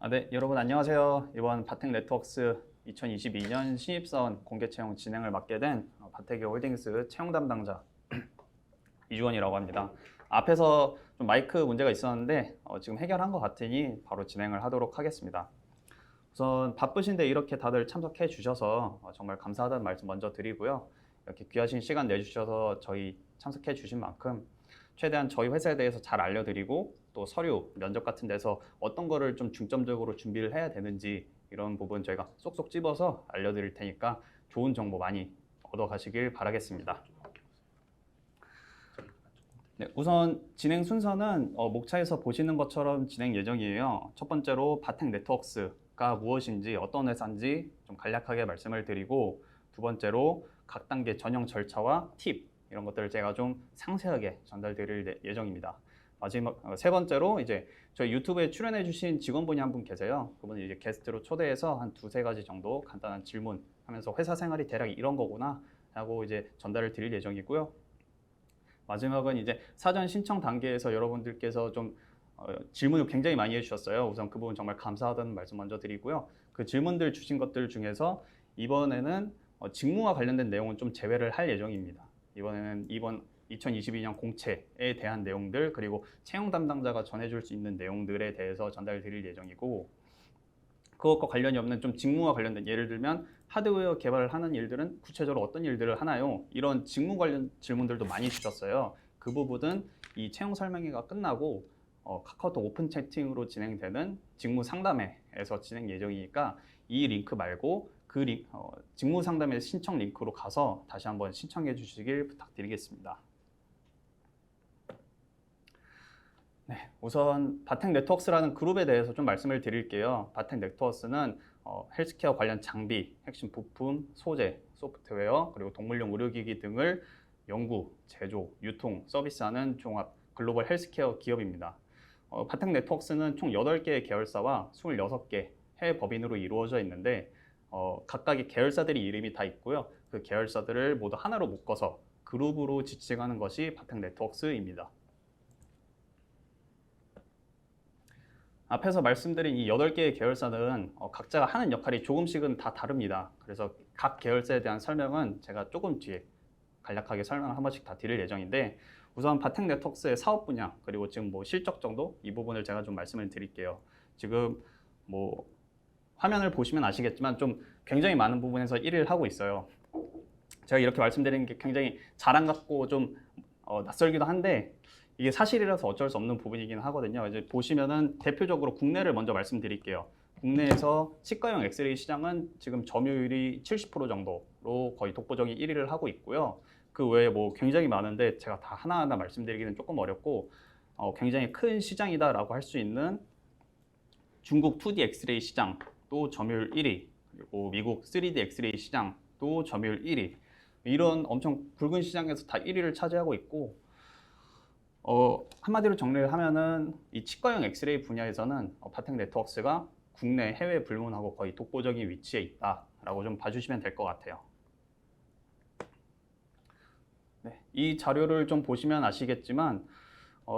네, 여러분 안녕하세요. 이번 바텍 네트워크스 2022년 신입사원 공개 채용 진행을 맡게 된 바텍이 홀딩스 채용 담당자 이주원이라고 합니다. 앞에서 좀 마이크 문제가 있었는데 지금 해결한 것 같으니 바로 진행을 하도록 하겠습니다. 우선 바쁘신데 이렇게 다들 참석해 주셔서 정말 감사하다는 말씀 먼저 드리고요. 이렇게 귀하신 시간 내주셔서 저희 참석해 주신 만큼 최대한 저희 회사에 대해서 잘 알려드리고 또 서류, 면접 같은 데서 어떤 거를 좀 중점적으로 준비를 해야 되는지 이런 부분 저희가 쏙쏙 집어서 알려드릴 테니까 좋은 정보 많이 얻어가시길 바라겠습니다. 네, 우선 진행 순서는 목차에서 보시는 것처럼 진행 예정이에요. 첫 번째로 바텍 네트워크스가 무엇인지 어떤 회사인지 좀 간략하게 말씀을 드리고, 두 번째로 각 단계 전형 절차와 팁 이런 것들을 제가 좀 상세하게 전달드릴 예정입니다. 마지막 세 번째로 이제 저희 유튜브에 출연해 주신 직원분이 한 분 계세요. 그분을 이제 게스트로 초대해서 한 두세 가지 정도 간단한 질문 하면서 회사 생활이 대략 이런 거구나 하고 이제 전달을 드릴 예정이고요. 마지막은 이제 사전 신청 단계에서 여러분들께서 좀 질문을 굉장히 많이 해주셨어요. 우선 그 부분 정말 감사하다는 말씀 먼저 드리고요. 그 질문들 주신 것들 중에서 이번에는 직무와 관련된 내용은 좀 제외를 할 예정입니다. 이번에는 이번 2022년 공채에 대한 내용들, 그리고 채용 담당자가 전해줄 수 있는 내용들에 대해서 전달드릴 예정이고, 그것과 관련이 없는 좀 직무와 관련된, 예를 들면 하드웨어 개발을 하는 일들은 구체적으로 어떤 일들을 하나요? 이런 직무 관련 질문들도 많이 주셨어요. 그 부분은 이 채용 설명회가 끝나고 카카오톡 오픈 채팅으로 진행되는 직무 상담회에서 진행 예정이니까 이 링크 말고 그 직무 상담회 신청 링크로 가서 다시 한번 신청해 주시길 부탁드리겠습니다. 네, 우선 바텍 네트워크스라는 그룹에 대해서 좀 말씀을 드릴게요. 바텍 네트워크스는 헬스케어 관련 장비, 핵심 부품, 소재, 소프트웨어, 그리고 동물용 의료기기 등을 연구, 제조, 유통, 서비스하는 종합 글로벌 헬스케어 기업입니다. 바텍 네트워크스는 총 8개의 계열사와 26개 해외 법인으로 이루어져 있는데 각각의 계열사들이 이름이 다 있고요. 그 계열사들을 모두 하나로 묶어서 그룹으로 지칭하는 것이 바텍 네트워크스입니다. 앞에서 말씀드린 이 8개의 계열사는 각자가 하는 역할이 조금씩은 다 다릅니다. 그래서 각 계열사에 대한 설명은 제가 조금 뒤에 간략하게 설명을 한 번씩 다 드릴 예정인데, 우선 바텍 네트워크스의 사업 분야, 그리고 지금 뭐 실적 정도 이 부분을 제가 좀 말씀을 드릴게요. 지금 뭐 화면을 보시면 아시겠지만 좀 굉장히 많은 부분에서 1위를 하고 있어요. 제가 이렇게 말씀드리는 게 굉장히 자랑 같고 좀 낯설기도 한데 이게 사실이라서 어쩔 수 없는 부분이긴 하거든요. 이제 보시면은 대표적으로 국내를 먼저 말씀드릴게요. 국내에서 치과용 엑스레이 시장은 지금 점유율이 70% 정도로 거의 독보적인 1위를 하고 있고요. 그 외에 뭐 굉장히 많은데 제가 다 하나하나 말씀드리기는 조금 어렵고 굉장히 큰 시장이다라고 할 수 있는 중국 2D 엑스레이 시장도 점유율 1위, 그리고 미국 3D 엑스레이 시장도 점유율 1위, 이런 엄청 굵은 시장에서 다 1위를 차지하고 있고, 한마디로 정리를 하면은 이 치과용 엑스레이 분야에서는 바텍 네트워크스가 국내 해외 불문하고 거의 독보적인 위치에 있다라고 좀 봐주시면 될 것 같아요. 네, 이 자료를 좀 보시면 아시겠지만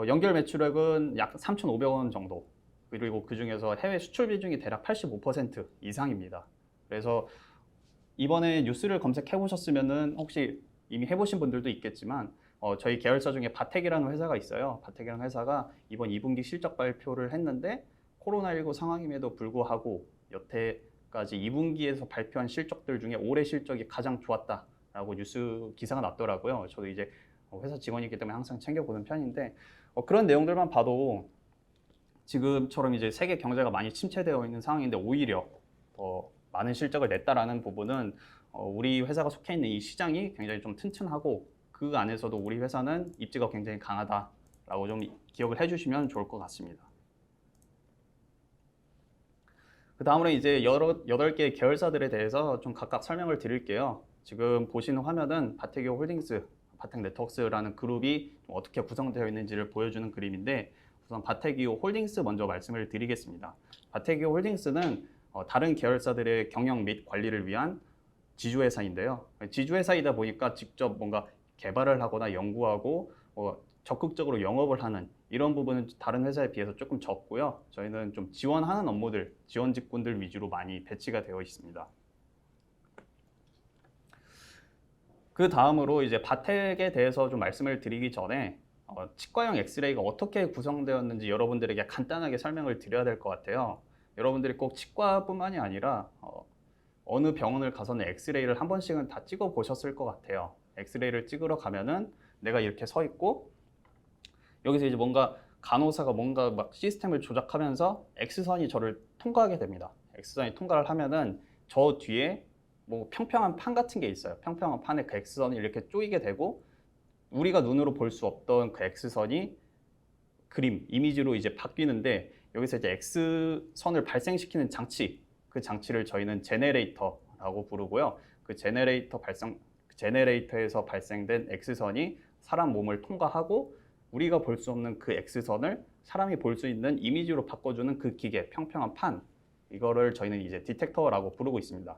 연결 매출액은 약 3,500원 정도, 그리고 그 중에서 해외 수출 비중이 대략 85% 이상입니다. 그래서 이번에 뉴스를 검색해 보셨으면은 혹시 이미 해보신 분들도 있겠지만 저희 계열사 중에 바텍이라는 회사가 있어요. 바텍이라는 회사가 이번 2분기 실적 발표를 했는데 코로나19 상황임에도 불구하고 여태까지 2분기에서 발표한 실적들 중에 올해 실적이 가장 좋았다라고 뉴스 기사가 났더라고요. 저도 이제 회사 직원이기 때문에 항상 챙겨보는 편인데 그런 내용들만 봐도 지금처럼 이제 세계 경제가 많이 침체되어 있는 상황인데 오히려 더 많은 실적을 냈다라는 부분은 우리 회사가 속해 있는 이 시장이 굉장히 좀 튼튼하고 그 안에서도 우리 회사는 입지가 굉장히 강하다라고 좀 기억을 해주시면 좋을 것 같습니다. 그 다음으로 이제 8개의 계열사들에 대해서 좀 각각 설명을 드릴게요. 지금 보시는 화면은 바텍이오 홀딩스, 바텍 네트워크스라는 그룹이 어떻게 구성되어 있는지를 보여주는 그림인데, 우선 바텍이오 홀딩스 먼저 말씀을 드리겠습니다. 바텍이오 홀딩스는 다른 계열사들의 경영 및 관리를 위한 지주회사인데요. 지주회사이다 보니까 직접 뭔가 개발을 하거나 연구하고 적극적으로 영업을 하는 이런 부분은 다른 회사에 비해서 조금 적고요. 저희는 좀 지원하는 업무들, 지원 직군들 위주로 많이 배치가 되어 있습니다. 그 다음으로 이제 바텍에 대해서 좀 말씀을 드리기 전에 치과용 엑스레이가 어떻게 구성되었는지 여러분들에게 간단하게 설명을 드려야 될 것 같아요. 여러분들이 꼭 치과뿐만이 아니라 어느 병원을 가서는 엑스레이를 한 번씩은 다 찍어 보셨을 것 같아요. 엑스레이를 찍으러 가면은 내가 이렇게 서 있고 여기서 이제 뭔가 간호사가 뭔가 막 시스템을 조작하면서 X선이 저를 통과하게 됩니다. X선이 통과를 하면은 저 뒤에 뭐 평평한 판 같은 게 있어요. 평평한 판에 그 X선이 이렇게 쪼이게 되고 우리가 눈으로 볼 수 없던 그 X선이 그림, 이미지로 이제 바뀌는데 여기서 이제 X선을 발생시키는 장치, 그 장치를 저희는 제네레이터라고 부르고요. 그 제네레이터에서 발생된 X선이 사람 몸을 통과하고 우리가 볼 수 없는 그 X선을 사람이 볼 수 있는 이미지로 바꿔주는 그 기계, 평평한 판, 이거를 저희는 이제 디텍터라고 부르고 있습니다.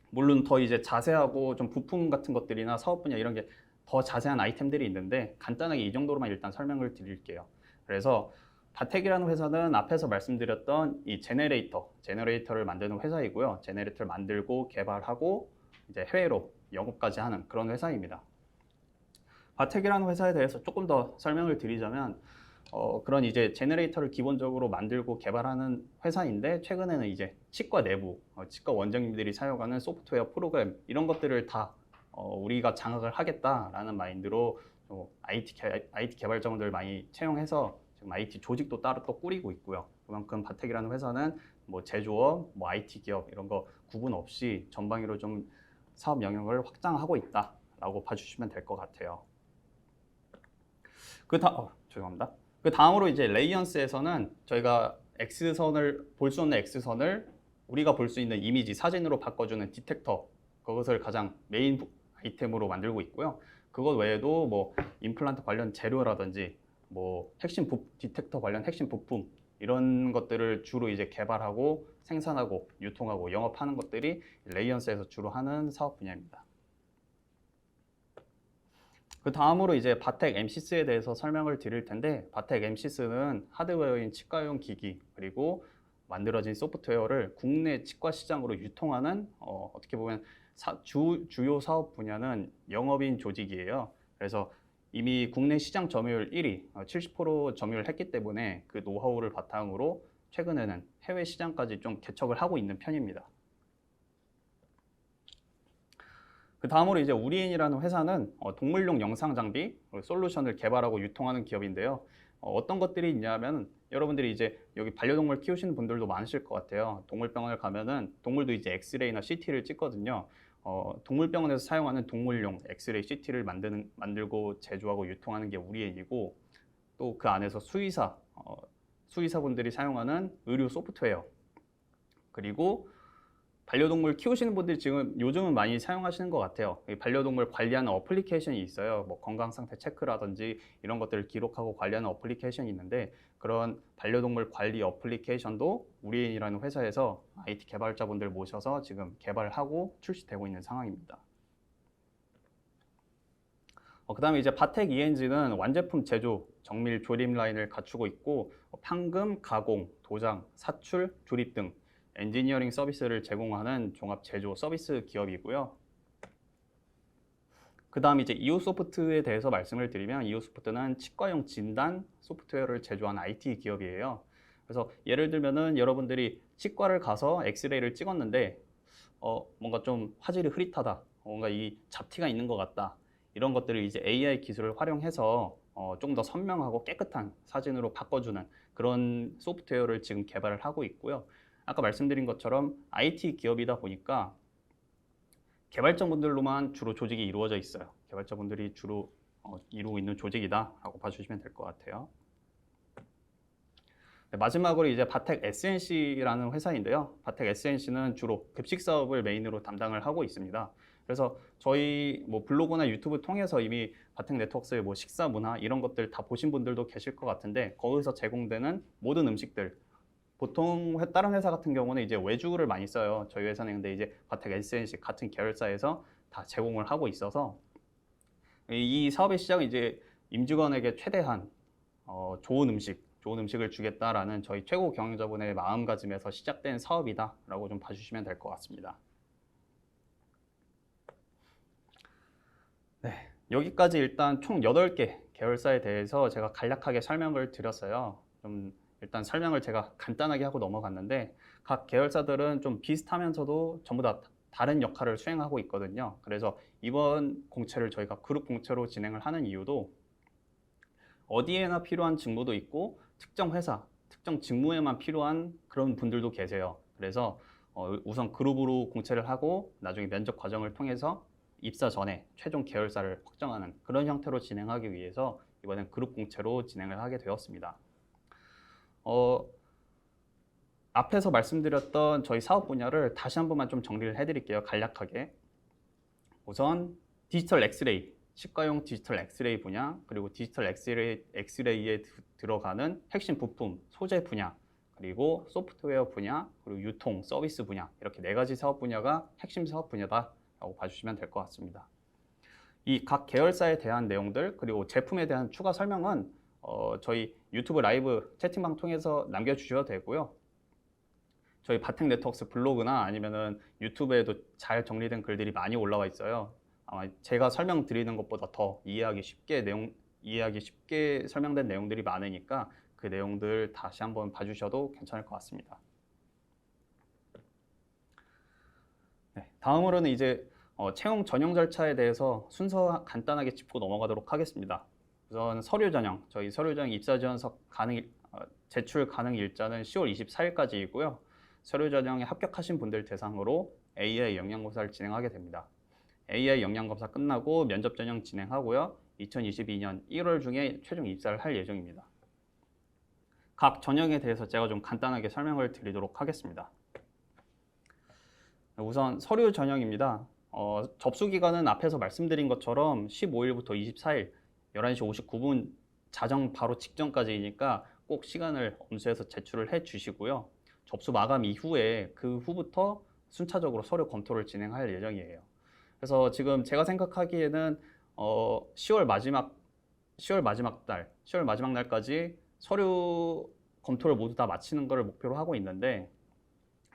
물론 더 이제 자세하고 좀 부품 같은 것들이나 사업 분야 이런 게 더 자세한 아이템들이 있는데 간단하게 이 정도로만 일단 설명을 드릴게요. 그래서 바텍이라는 회사는 앞에서 말씀드렸던 이 제너레이터를 만드는 회사이고요. 제너레이터를 만들고 개발하고 이제 해외로 영업까지 하는 그런 회사입니다. 바텍이라는 회사에 대해서 조금 더 설명을 드리자면 그런 이제 제너레이터를 기본적으로 만들고 개발하는 회사인데 최근에는 이제 치과 내부, 치과 원장님들이 사용하는 소프트웨어 프로그램 이런 것들을 다 우리가 장악을 하겠다라는 마인드로 IT 개발자분들 많이 채용해서 지금 IT 조직도 따로 또 꾸리고 있고요. 그만큼 바텍이라는 회사는 뭐 제조업, 뭐 IT 기업 이런 거 구분 없이 전방위로 좀 사업 영역을 확장하고 있다라고 봐주시면 될 것 같아요. 죄송합니다. 그 다음으로 이제 레이언스에서는 저희가 X선을 볼 수 없는 X선을 우리가 볼 수 있는 이미지, 사진으로 바꿔주는 디텍터, 그것을 가장 메인 아이템으로 만들고 있고요. 그것 외에도 뭐 임플란트 관련 재료라든지 뭐 디텍터 관련 핵심 부품 이런 것들을 주로 이제 개발하고 생산하고 유통하고 영업하는 것들이 레이언스에서 주로 하는 사업 분야입니다. 그 다음으로 이제 바텍 MCS에 대해서 설명을 드릴 텐데 바텍 MCS는 하드웨어인 치과용 기기 그리고 만들어진 소프트웨어를 국내 치과 시장으로 유통하는 어떻게 보면 주요 사업 분야는 영업인 조직이에요. 그래서 이미 국내 시장 점유율 1위, 70% 점유를 했기 때문에 그 노하우를 바탕으로 최근에는 해외 시장까지 좀 개척을 하고 있는 편입니다. 그 다음으로 이제 우리엔이라는 회사는 동물용 영상 장비 솔루션을 개발하고 유통하는 기업인데요. 어떤 것들이 있냐면 여러분들이 이제 여기 반려동물 키우시는 분들도 많으실 것 같아요. 동물병원을 가면은 동물도 이제 엑스레이나 CT를 찍거든요. 동물병원에서 사용하는 동물용 엑스레이 CT를 만들고 제조하고 유통하는 게 우리엔이고 또 그 안에서 수의사분들이 사용하는 의료 소프트웨어 그리고 반려동물 키우시는 분들이 지금 요즘은 많이 사용하시는 것 같아요. 반려동물 관리하는 어플리케이션이 있어요. 뭐 건강상태 체크라든지 이런 것들을 기록하고 관리하는 어플리케이션이 있는데 그런 반려동물 관리 어플리케이션도 우리엔이라는 회사에서 IT 개발자분들 모셔서 지금 개발하고 출시되고 있는 상황입니다. 그 다음에 이제 바텍 ENG는 완제품 제조, 정밀 조립 라인을 갖추고 있고 판금, 가공, 도장, 사출, 조립 등 엔지니어링 서비스를 제공하는 종합 제조 서비스 기업이고요. 그 다음 이제 이오소프트에 대해서 말씀을 드리면 이오소프트는 치과용 진단 소프트웨어를 제조한 IT 기업이에요. 그래서 예를 들면은 여러분들이 치과를 가서 엑스레이를 찍었는데 뭔가 좀 화질이 흐릿하다, 뭔가 이 잡티가 있는 것 같다 이런 것들을 이제 AI 기술을 활용해서 좀 더 선명하고 깨끗한 사진으로 바꿔주는 그런 소프트웨어를 지금 개발을 하고 있고요. 아까 말씀드린 것처럼 IT 기업이다 보니까 개발자분들로만 주로 조직이 이루어져 있어요. 개발자분들이 주로 이루고 있는 조직이다라고 봐주시면 될 것 같아요. 네, 마지막으로 이제 바텍 SNC라는 회사인데요. 바텍 SNC는 주로 급식 사업을 메인으로 담당을 하고 있습니다. 그래서 저희 뭐 블로그나 유튜브 통해서 이미 바텍 네트워크스의 뭐 식사 문화 이런 것들 다 보신 분들도 계실 것 같은데 거기서 제공되는 모든 음식들 보통 다른 회사 같은 경우는 이제 외주를 많이 써요. 저희 회사는 근데 이제 바텍 SNC 같은 계열사에서 다 제공을 하고 있어서 이 사업의 시작은 이제 임직원에게 최대한 좋은 음식을 주겠다라는 저희 최고 경영자분의 마음가짐에서 시작된 사업이다라고 좀 봐주시면 될 것 같습니다. 네, 여기까지 일단 총 8개 계열사에 대해서 제가 간략하게 설명을 드렸어요. 좀 일단 설명을 제가 간단하게 하고 넘어갔는데 각 계열사들은 좀 비슷하면서도 전부 다 다른 역할을 수행하고 있거든요. 그래서 이번 공채를 저희가 그룹 공채로 진행을 하는 이유도 어디에나 필요한 직무도 있고 특정 회사, 특정 직무에만 필요한 그런 분들도 계세요. 그래서 우선 그룹으로 공채를 하고 나중에 면접 과정을 통해서 입사 전에 최종 계열사를 확정하는 그런 형태로 진행하기 위해서 이번엔 그룹 공채로 진행을 하게 되었습니다. 앞에서 말씀드렸던 저희 사업 분야를 다시 한 번만 좀 정리를 해드릴게요. 간략하게. 우선 디지털 엑스레이, 치과용 디지털 엑스레이 분야, 그리고 디지털 엑스레이에 들어가는 핵심 부품, 소재 분야, 그리고 소프트웨어 분야, 그리고 유통, 서비스 분야, 이렇게 4가지 사업 분야가 핵심 사업 분야다라고 봐주시면 될 것 같습니다. 이 각 계열사에 대한 내용들, 그리고 제품에 대한 추가 설명은 저희 유튜브 라이브 채팅방 통해서 남겨주셔도 되고요. 저희 바텍 네트워크스 블로그나 아니면은 유튜브에도 잘 정리된 글들이 많이 올라와 있어요. 아마 제가 설명드리는 것보다 더 이해하기 쉽게 설명된 내용들이 많으니까 그 내용들 다시 한번 봐주셔도 괜찮을 것 같습니다. 네, 다음으로는 이제 채용 전형 절차에 대해서 순서 간단하게 짚고 넘어가도록 하겠습니다. 우선 서류 전형, 저희 서류 전형 입사 지원서 제출 가능 일자는 10월 24일까지이고요. 서류 전형에 합격하신 분들 대상으로 AI 역량검사를 진행하게 됩니다. AI 역량검사 끝나고 면접 전형 진행하고요. 2022년 1월 중에 최종 입사를 할 예정입니다. 각 전형에 대해서 제가 좀 간단하게 설명을 드리도록 하겠습니다. 우선 서류 전형입니다. 접수 기간은 앞에서 말씀드린 것처럼 15일부터 24일 11시 59분 자정 바로 직전까지이니까 꼭 시간을 엄수해서 제출을 해 주시고요. 접수 마감 이후에 그 후부터 순차적으로 서류 검토를 진행할 예정이에요. 그래서 지금 제가 생각하기에는 10월 마지막 날까지 서류 검토를 모두 다 마치는 것을 목표로 하고 있는데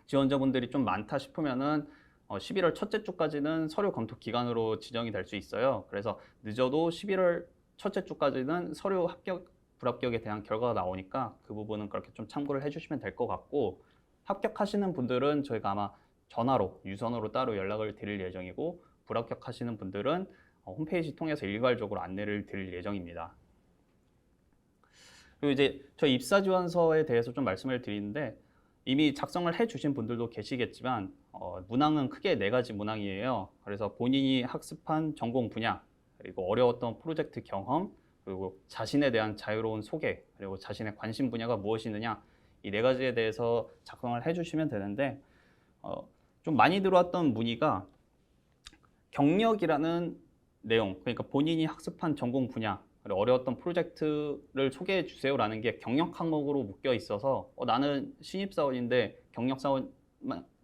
지원자분들이 좀 많다 싶으면은 11월 첫째 주까지는 서류 검토 기간으로 지정이 될 수 있어요. 그래서 늦어도 11월 첫째 주까지는 서류 합격, 불합격에 대한 결과가 나오니까 그 부분은 그렇게 좀 참고를 해주시면 될 것 같고 합격하시는 분들은 저희가 아마 전화로, 유선으로 따로 연락을 드릴 예정이고 불합격하시는 분들은 홈페이지 통해서 일괄적으로 안내를 드릴 예정입니다. 그리고 이제 저희 입사 지원서에 대해서 좀 말씀을 드리는데 이미 작성을 해주신 분들도 계시겠지만 문항은 크게 4가지 문항이에요. 그래서 본인이 학습한 전공 분야, 그리고 어려웠던 프로젝트 경험, 그리고 자신에 대한 자유로운 소개, 그리고 자신의 관심 분야가 무엇이느냐 이 4가지에 대해서 작성을 해주시면 되는데 좀 많이 들어왔던 문의가 경력이라는 내용, 그러니까 본인이 학습한 전공 분야, 그리고 어려웠던 프로젝트를 소개해 주세요라는 게 경력 항목으로 묶여 있어서 나는 신입사원인데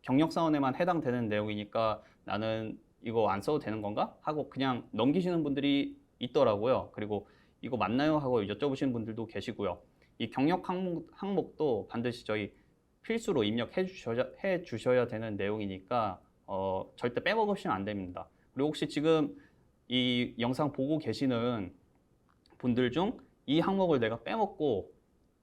경력사원에만 해당되는 내용이니까 나는 이거 안 써도 되는 건가? 하고 그냥 넘기시는 분들이 있더라고요. 그리고 이거 맞나요? 하고 여쭤보시는 분들도 계시고요. 이 경력 항목도 반드시 저희 필수로 입력해 주셔야 되는 내용이니까 절대 빼먹으시면 안 됩니다. 그리고 혹시 지금 이 영상 보고 계시는 분들 중 이 항목을 내가 빼먹고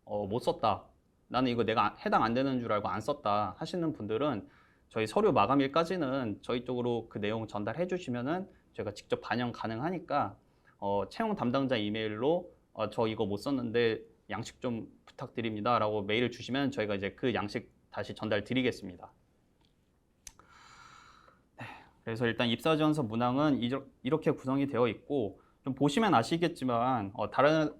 못 썼다. 나는 이거 내가 해당 안 되는 줄 알고 안 썼다 하시는 분들은 저희 서류 마감일까지는 저희 쪽으로 그 내용 전달해 주시면은 저희가 직접 반영 가능하니까 채용 담당자 이메일로 저 이거 못 썼는데 양식 좀 부탁드립니다 라고 메일을 주시면 저희가 이제 그 양식 다시 전달 드리겠습니다. 네, 그래서 일단 입사지원서 문항은 이렇게 구성이 되어 있고 좀 보시면 아시겠지만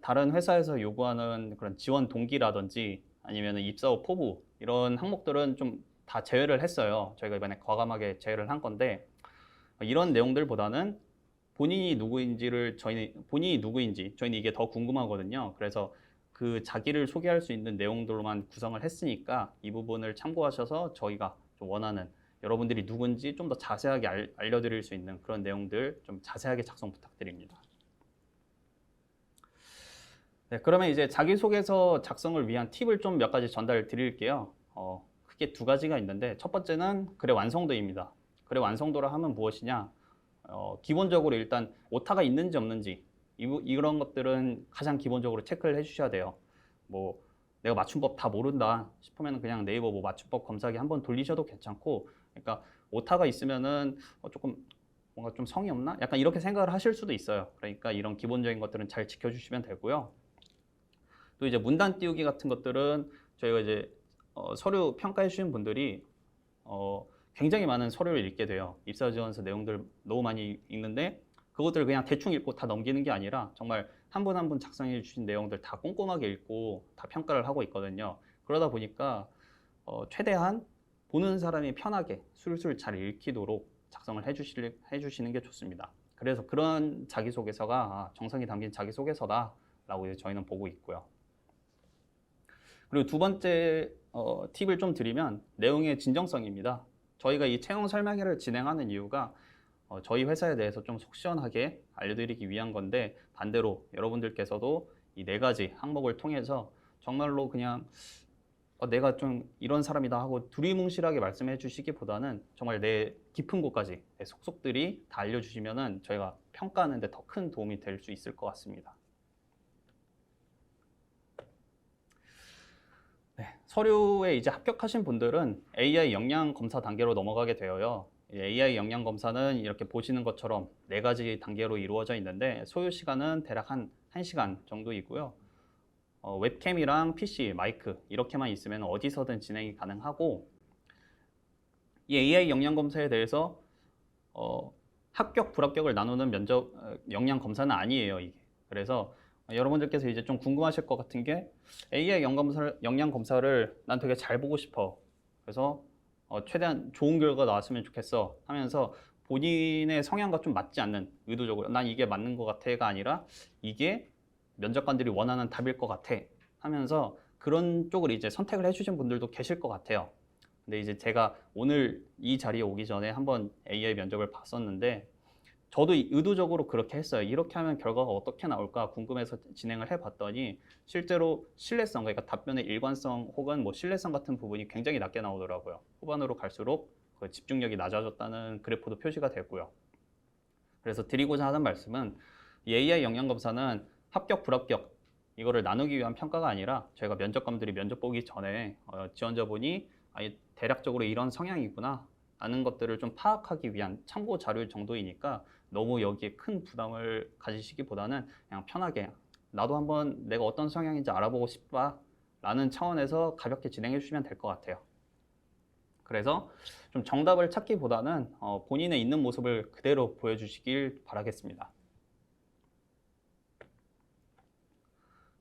다른 회사에서 요구하는 그런 지원 동기라든지 아니면 입사 후 포부 이런 항목들은 좀 다 제외를 했어요. 저희가 이번에 과감하게 제외를 한 건데 이런 내용들보다는 본인이 누구인지 저희는 이게 더 궁금하거든요. 그래서 그 자기를 소개할 수 있는 내용들로만 구성을 했으니까 이 부분을 참고하셔서 저희가 좀 원하는 여러분들이 누군지 좀 더 자세하게 알려드릴 수 있는 그런 내용들 좀 자세하게 작성 부탁드립니다. 네, 그러면 이제 자기소개서 작성을 위한 팁을 좀 몇 가지 전달 드릴게요. 크게 두 가지가 있는데 첫 번째는 글의 완성도입니다. 글의 완성도라 하면 무엇이냐? 기본적으로 일단 오타가 있는지 없는지 이런 것들은 가장 기본적으로 체크를 해주셔야 돼요. 뭐 내가 맞춤법 다 모른다 싶으면 그냥 네이버 뭐 맞춤법 검사기 한번 돌리셔도 괜찮고, 그러니까 오타가 있으면은 조금 뭔가 좀 성의 없나? 약간 이렇게 생각을 하실 수도 있어요. 그러니까 이런 기본적인 것들은 잘 지켜주시면 되고요. 또 이제 문단 띄우기 같은 것들은 저희가 이제 서류 평가해 주신 분들이 굉장히 많은 서류를 읽게 돼요. 입사 지원서 내용들 너무 많이 읽는데 그것들을 그냥 대충 읽고 다 넘기는 게 아니라 정말 한 분 한 분 작성해 주신 내용들 다 꼼꼼하게 읽고 다 평가를 하고 있거든요. 그러다 보니까 최대한 보는 사람이 편하게 술술 잘 읽히도록 작성을 해주시는 게 좋습니다. 그래서 그런 자기소개서가 정성이 담긴 자기소개서다라고 이제 저희는 보고 있고요. 그리고 두 번째 팁을 좀 드리면 내용의 진정성입니다. 저희가 이 채용 설명회를 진행하는 이유가 저희 회사에 대해서 좀 속 시원하게 알려드리기 위한 건데, 반대로 여러분들께서도 이 네 가지 항목을 통해서 정말로 그냥 내가 좀 이런 사람이다 하고 두리뭉실하게 말씀해 주시기보다는 정말 내 깊은 곳까지 내 속속들이 다 알려주시면은 저희가 평가하는 데 더 큰 도움이 될 수 있을 것 같습니다. 네, 서류에 이제 합격하신 분들은 AI 역량 검사 단계로 넘어가게 되어요. AI 역량 검사는 이렇게 보시는 것처럼 네 가지 단계로 이루어져 있는데 소요 시간은 대략 한 1시간 정도이고요. 웹캠이랑 PC, 마이크 이렇게만 있으면 어디서든 진행이 가능하고, 이 AI 역량 검사에 대해서 합격, 불합격을 나누는 면접 역량 검사는 아니에요, 이게. 그래서 여러분들께서 이제 좀 궁금하실 것 같은 게 AI 역량 검사를 난 되게 잘 보고 싶어. 그래서 최대한 좋은 결과 나왔으면 좋겠어 하면서 본인의 성향과 좀 맞지 않는, 의도적으로 난 이게 맞는 것 같아가 아니라 이게 면접관들이 원하는 답일 것 같아 하면서 그런 쪽을 이제 선택을 해주신 분들도 계실 것 같아요. 근데 이제 제가 오늘 이 자리에 오기 전에 한번 AI 면접을 봤었는데 저도 의도적으로 그렇게 했어요. 이렇게 하면 결과가 어떻게 나올까 궁금해서 진행을 해봤더니 실제로 신뢰성, 그러니까 답변의 일관성 혹은 뭐 신뢰성 같은 부분이 굉장히 낮게 나오더라고요. 후반으로 갈수록 그 집중력이 낮아졌다는 그래프도 표시가 되고요. 그래서 드리고자 하는 말씀은 이 AI 역량 검사는 합격, 불합격 이거를 나누기 위한 평가가 아니라 저희가 면접관들이 면접 보기 전에 지원자분이 대략적으로 이런 성향이구나 라는 것들을 좀 파악하기 위한 참고 자료 정도이니까 너무 여기에 큰 부담을 가지시기보다는 그냥 편하게 나도 한번 내가 어떤 성향인지 알아보고 싶다 라는 차원에서 가볍게 진행해 주시면 될 것 같아요. 그래서 좀 정답을 찾기보다는 본인의 있는 모습을 그대로 보여주시길 바라겠습니다.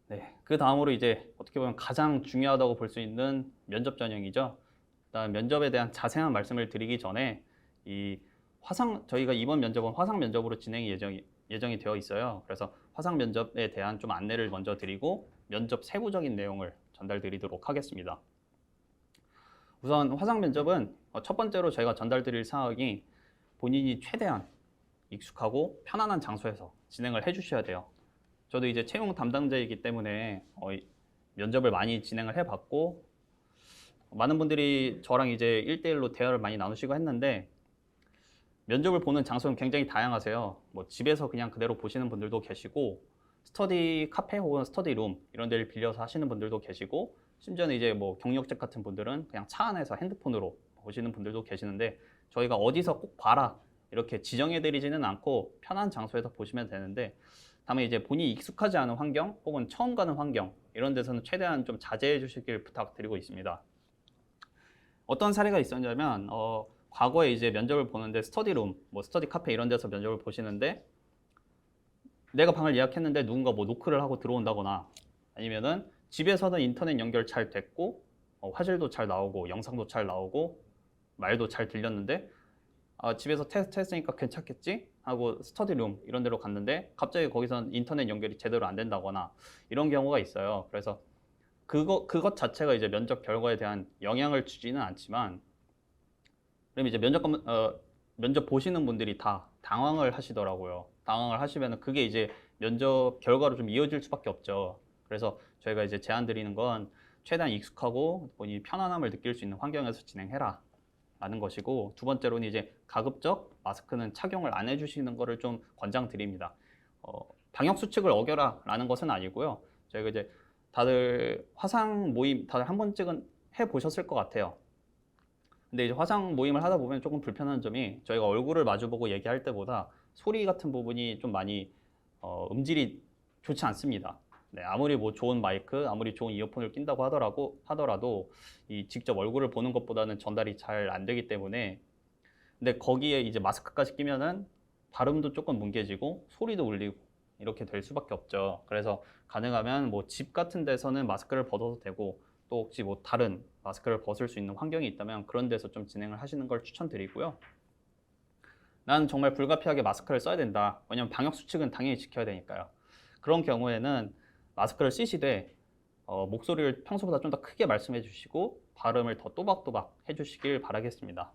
네, 그 다음으로 이제 어떻게 보면 가장 중요하다고 볼 수 있는 면접 전형이죠. 일단 면접에 대한 자세한 말씀을 드리기 전에 저희가 이번 면접은 화상 면접으로 진행 예정이 되어 있어요. 그래서 화상 면접에 대한 좀 안내를 먼저 드리고 면접 세부적인 내용을 전달드리도록 하겠습니다. 우선 화상 면접은 첫 번째로 저희가 전달드릴 사항이 본인이 최대한 익숙하고 편안한 장소에서 진행을 해주셔야 돼요. 저도 이제 채용 담당자이기 때문에 면접을 많이 진행을 해봤고 많은 분들이 저랑 이제 1대1로 대화를 많이 나누시고 했는데 면접을 보는 장소는 굉장히 다양하세요. 뭐 집에서 그냥 그대로 보시는 분들도 계시고 스터디 카페 혹은 스터디룸 이런 데를 빌려서 하시는 분들도 계시고 심지어는 이제 뭐 경력직 같은 분들은 그냥 차 안에서 핸드폰으로 보시는 분들도 계시는데 저희가 어디서 꼭 봐라 이렇게 지정해 드리지는 않고 편한 장소에서 보시면 되는데 다만 이제 본인이 익숙하지 않은 환경 혹은 처음 가는 환경 이런 데서는 최대한 좀 자제해 주시길 부탁드리고 있습니다. 어떤 사례가 있었냐면 과거에 이제 면접을 보는데 스터디룸, 뭐 스터디 카페 이런 데서 면접을 보시는데 내가 방을 예약했는데 누군가 뭐 노크를 하고 들어온다거나 아니면은 집에서는 인터넷 연결 잘 됐고 화질도 잘 나오고 영상도 잘 나오고 말도 잘 들렸는데 집에서 테스트 했으니까 괜찮겠지? 하고 스터디룸 이런 데로 갔는데 갑자기 거기선 인터넷 연결이 제대로 안 된다거나 이런 경우가 있어요. 그래서 그것 자체가 이제 면접 결과에 대한 영향을 주지는 않지만 그럼 이제 면접 보시는 분들이 다 당황을 하시더라고요. 당황을 하시면 그게 이제 면접 결과로 좀 이어질 수밖에 없죠. 그래서 저희가 이제 제안 드리는 건 최대한 익숙하고 본인이 편안함을 느낄 수 있는 환경에서 진행해라 라는 것이고, 두 번째로는 이제 가급적 마스크는 착용을 안 해주시는 거를 좀 권장드립니다. 방역 수칙을 어겨라 라는 것은 아니고요. 저희가 이제 다들 화상 모임 다들 한 번씩은 해보셨을 것 같아요. 근데 이제 화상 모임을 하다 보면 조금 불편한 점이, 저희가 얼굴을 마주보고 얘기할 때보다 소리 같은 부분이 좀 많이 음질이 좋지 않습니다. 네, 아무리 뭐 좋은 마이크, 아무리 좋은 이어폰을 낀다고 하더라도 이 직접 얼굴을 보는 것보다는 전달이 잘 안 되기 때문에, 근데 거기에 이제 마스크까지 끼면은 발음도 조금 뭉개지고 소리도 울리고 이렇게 될 수밖에 없죠. 그래서 가능하면 뭐 집 같은 데서는 마스크를 벗어도 되고, 또 혹시 뭐 다른 마스크를 벗을 수 있는 환경이 있다면 그런 데서 좀 진행을 하시는 걸 추천드리고요. 난 정말 불가피하게 마스크를 써야 된다. 왜냐면 방역 수칙은 당연히 지켜야 되니까요. 그런 경우에는 마스크를 쓰시되 목소리를 평소보다 좀 더 크게 말씀해 주시고 발음을 더 또박또박 해주시길 바라겠습니다.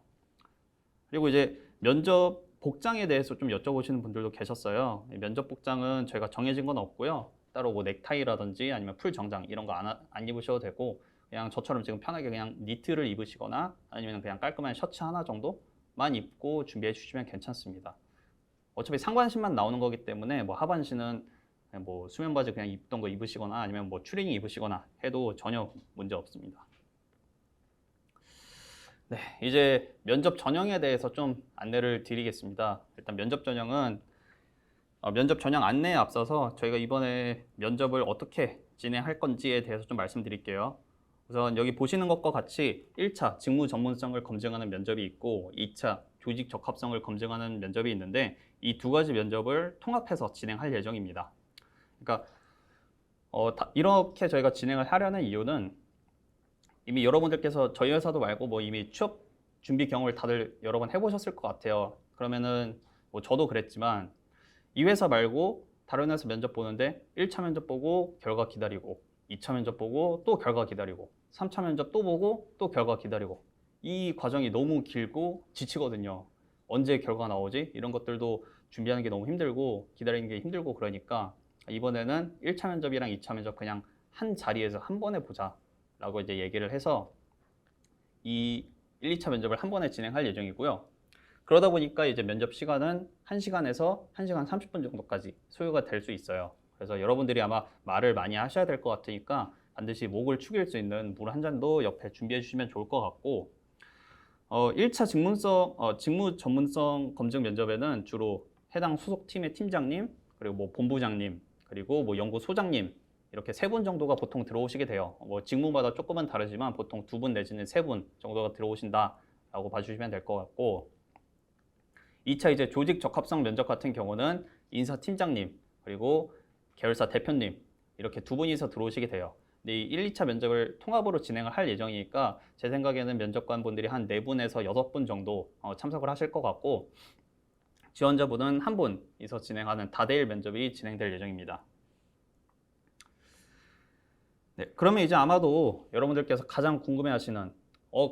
그리고 이제 면접 복장에 대해서 좀 여쭤보시는 분들도 계셨어요. 면접 복장은 저희가 정해진 건 없고요. 따로 뭐 넥타이라든지 아니면 풀 정장 이런 거 안 입으셔도 되고, 그냥 저처럼 지금 편하게 그냥 니트를 입으시거나 아니면 그냥 깔끔한 셔츠 하나 정도만 입고 준비해 주시면 괜찮습니다. 어차피 상반신만 나오는 거기 때문에 뭐 하반신은 뭐 수면 바지 그냥 입던 거 입으시거나 아니면 뭐 추리닝 입으시거나 해도 전혀 문제 없습니다. 네, 이제 면접 전형에 대해서 좀 안내를 드리겠습니다. 일단 면접 전형은 면접 전형 안내에 앞서서 저희가 이번에 면접을 어떻게 진행할 건지에 대해서 좀 말씀드릴게요. 우선 여기 보시는 것과 같이 1차 직무 전문성을 검증하는 면접이 있고 2차 조직 적합성을 검증하는 면접이 있는데, 이 두 가지 면접을 통합해서 진행할 예정입니다. 그러니까 이렇게 저희가 진행을 하려는 이유는, 이미 여러분들께서 저희 회사도 말고 뭐 이미 취업 준비 경험을 다들 여러 번 해보셨을 것 같아요. 그러면은 뭐 저도 그랬지만 이 회사 말고 다른 회사 면접 보는데 1차 면접 보고 결과 기다리고 2차 면접 보고 또 결과 기다리고 3차 면접 또 보고 또 결과 기다리고, 이 과정이 너무 길고 지치거든요. 언제 결과 나오지? 이런 것들도 준비하는 게 너무 힘들고 기다리는 게 힘들고, 그러니까 이번에는 1차 면접이랑 2차 면접 그냥 한 자리에서 한 번에 보자 라고 이제 얘기를 해서 이 1, 2차 면접을 한 번에 진행할 예정이고요. 그러다 보니까 이제 면접 시간은 1시간에서 1시간 30분 정도까지 소요가 될 수 있어요. 그래서 여러분들이 아마 말을 많이 하셔야 될 것 같으니까 반드시 목을 축일 수 있는 물 한 잔도 옆에 준비해 주시면 좋을 것 같고, 1차 직무 전문성 검증 면접에는 주로 해당 소속팀의 팀장님, 그리고 뭐 본부장님, 그리고 뭐 연구소장님, 이렇게 3분 정도가 보통 들어오시게 돼요. 뭐 직무마다 조금은 다르지만 보통 2분 내지는 3분 정도가 들어오신다라고 봐주시면 될 것 같고, 2차 이제 조직 적합성 면접 같은 경우는 인사팀장님 그리고 계열사 대표님 이렇게 2분이서 들어오시게 돼요. 근데 이 1, 2차 면접을 통합으로 진행을 할 예정이니까 제 생각에는 면접관 분들이 한 4분에서 6분 정도 참석을 하실 것 같고, 지원자분은 1분이서 진행하는 다대일 면접이 진행될 예정입니다. 네, 그러면 이제 아마도 여러분들께서 가장 궁금해하시는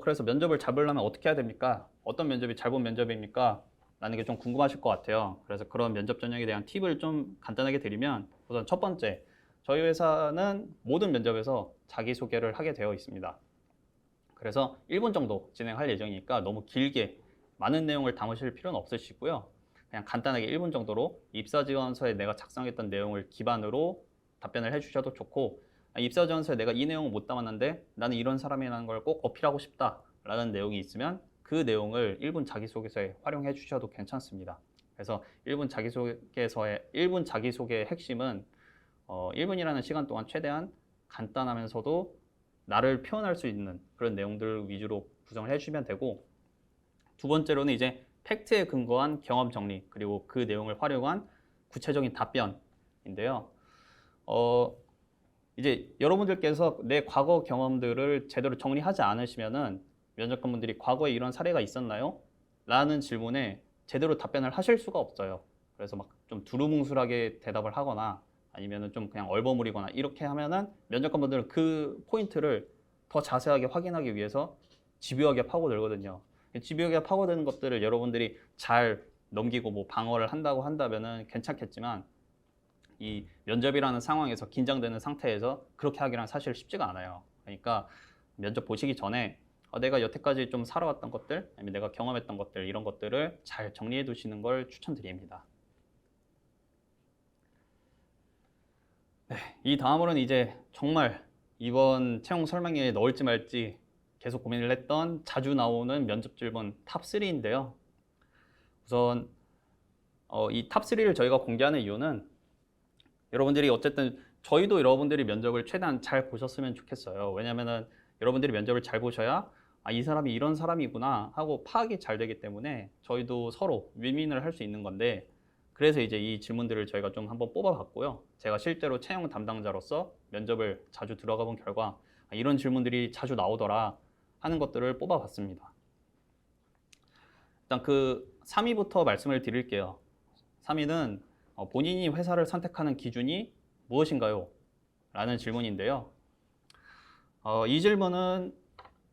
그래서 면접을 잘 보려면 어떻게 해야 됩니까? 어떤 면접이 잘 본 면접입니까? 라는 게 좀 궁금하실 것 같아요. 그래서 그런 면접 전형에 대한 팁을 좀 간단하게 드리면, 우선 첫 번째, 저희 회사는 모든 면접에서 자기소개를 하게 되어 있습니다. 그래서 1분 정도 진행할 예정이니까 너무 길게 많은 내용을 담으실 필요는 없으시고요. 그냥 간단하게 1분 정도로 입사지원서에 내가 작성했던 내용을 기반으로 답변을 해주셔도 좋고, 입사지원서에 내가 이 내용을 못 담았는데 나는 이런 사람이라는 걸 꼭 어필하고 싶다라는 내용이 있으면 그 내용을 1분 자기소개서에 활용해 주셔도 괜찮습니다. 그래서 1분 자기소개의 핵심은 1분이라는 시간 동안 최대한 간단하면서도 나를 표현할 수 있는 그런 내용들 위주로 구성을 해주시면 되고, 두 번째로는 이제 팩트에 근거한 경험 정리, 그리고 그 내용을 활용한 구체적인 답변인데요. 이제 여러분들께서 내 과거 경험들을 제대로 정리하지 않으시면은 면접관분들이 과거에 이런 사례가 있었나요? 라는 질문에 제대로 답변을 하실 수가 없어요. 그래서 막 좀 두루뭉술하게 대답을 하거나 아니면은 좀 그냥 얼버무리거나 이렇게 하면은 면접관분들은 그 포인트를 더 자세하게 확인하기 위해서 집요하게 파고들거든요. 집요하게 파고드는 것들을 여러분들이 잘 넘기고 뭐 방어를 한다고 한다면은 괜찮겠지만, 이 면접이라는 상황에서 긴장되는 상태에서 그렇게 하기란 사실 쉽지가 않아요. 그러니까 면접 보시기 전에 내가 여태까지 좀 살아왔던 것들, 아니면 내가 경험했던 것들, 이런 것들을 잘 정리해 두시는 걸 추천드립니다. 네, 이 다음으로는 이제 정말 이번 채용 설명회에 넣을지 말지 계속 고민을 했던 자주 나오는 면접 질문 탑3인데요. 우선 이 탑3를 저희가 공개하는 이유는 여러분들이 어쨌든 저희도 여러분들이 면접을 최대한 잘 보셨으면 좋겠어요. 왜냐면은 여러분들이 면접을 잘 보셔야 이 사람이 이런 사람이구나 하고 파악이 잘 되기 때문에 저희도 서로 윈윈을 할 수 있는 건데, 그래서 이제 이 질문들을 저희가 좀 한번 뽑아봤고요. 제가 실제로 채용 담당자로서 면접을 자주 들어가 본 결과 이런 질문들이 자주 나오더라 하는 것들을 뽑아봤습니다. 일단 그 3위부터 말씀을 드릴게요. 3위는 본인이 회사를 선택하는 기준이 무엇인가요? 라는 질문인데요. 이 질문은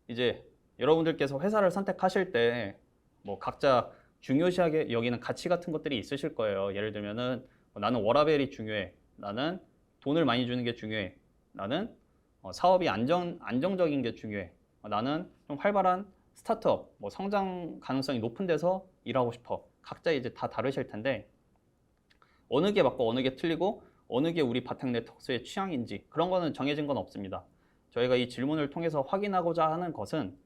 이제 여러분들께서 회사를 선택하실 때 뭐 각자 중요시하게 여기는 가치 같은 것들이 있으실 거예요. 예를 들면은 나는 워라밸이 중요해. 나는 돈을 많이 주는 게 중요해. 나는 사업이 안정적인 게 중요해. 나는 좀 활발한 스타트업, 뭐 성장 가능성이 높은 데서 일하고 싶어. 각자 이제 다 다르실 텐데 어느 게 맞고 어느 게 틀리고 어느 게 우리 바탕 네트워크의 취향인지 그런 거는 정해진 건 없습니다. 저희가 이 질문을 통해서 확인하고자 하는 것은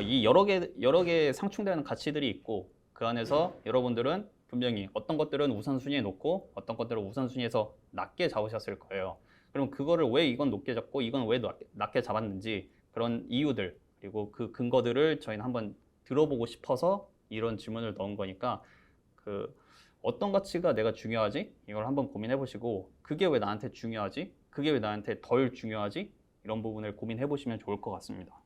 이 여러 개 상충되는 가치들이 있고 그 안에서 여러분들은 분명히 어떤 것들은 우선순위에 놓고 어떤 것들은 우선순위에서 낮게 잡으셨을 거예요. 그럼 그거를 왜 이건 높게 잡고 이건 왜 낮게 잡았는지 그런 이유들 그리고 그 근거들을 저희는 한번 들어보고 싶어서 이런 질문을 넣은 거니까 그 어떤 가치가 내가 중요하지? 이걸 한번 고민해 보시고 그게 왜 나한테 중요하지? 그게 왜 나한테 덜 중요하지? 이런 부분을 고민해 보시면 좋을 것 같습니다.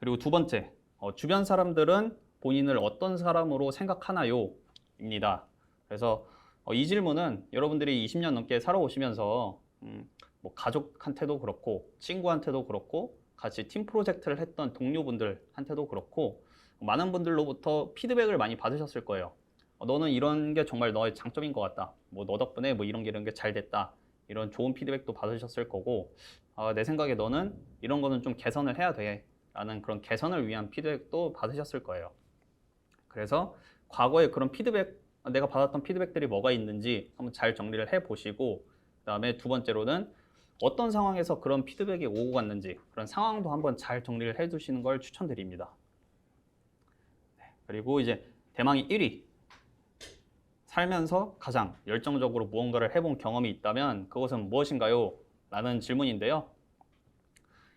그리고 두 번째, 주변 사람들은 본인을 어떤 사람으로 생각하나요? 입니다. 그래서 이 질문은 여러분들이 20년 넘게 살아오시면서 뭐 가족한테도 그렇고 친구한테도 그렇고 같이 팀 프로젝트를 했던 동료분들한테도 그렇고 많은 분들로부터 피드백을 많이 받으셨을 거예요. 너는 이런 게 정말 너의 장점인 것 같다. 뭐 너 덕분에 뭐 이런 게 잘 됐다. 이런 좋은 피드백도 받으셨을 거고 내 생각에 너는 이런 거는 좀 개선을 해야 돼. 라는 그런 개선을 위한 피드백도 받으셨을 거예요. 그래서 과거에 그런 내가 받았던 피드백들이 뭐가 있는지 한번 잘 정리를 해 보시고 그 다음에 두 번째로는 어떤 상황에서 그런 피드백이 오고 갔는지 그런 상황도 한번 잘 정리를 해 두시는 걸 추천드립니다. 그리고 이제 대망의 1위. 살면서 가장 열정적으로 무언가를 해본 경험이 있다면 그것은 무엇인가요? 라는 질문인데요.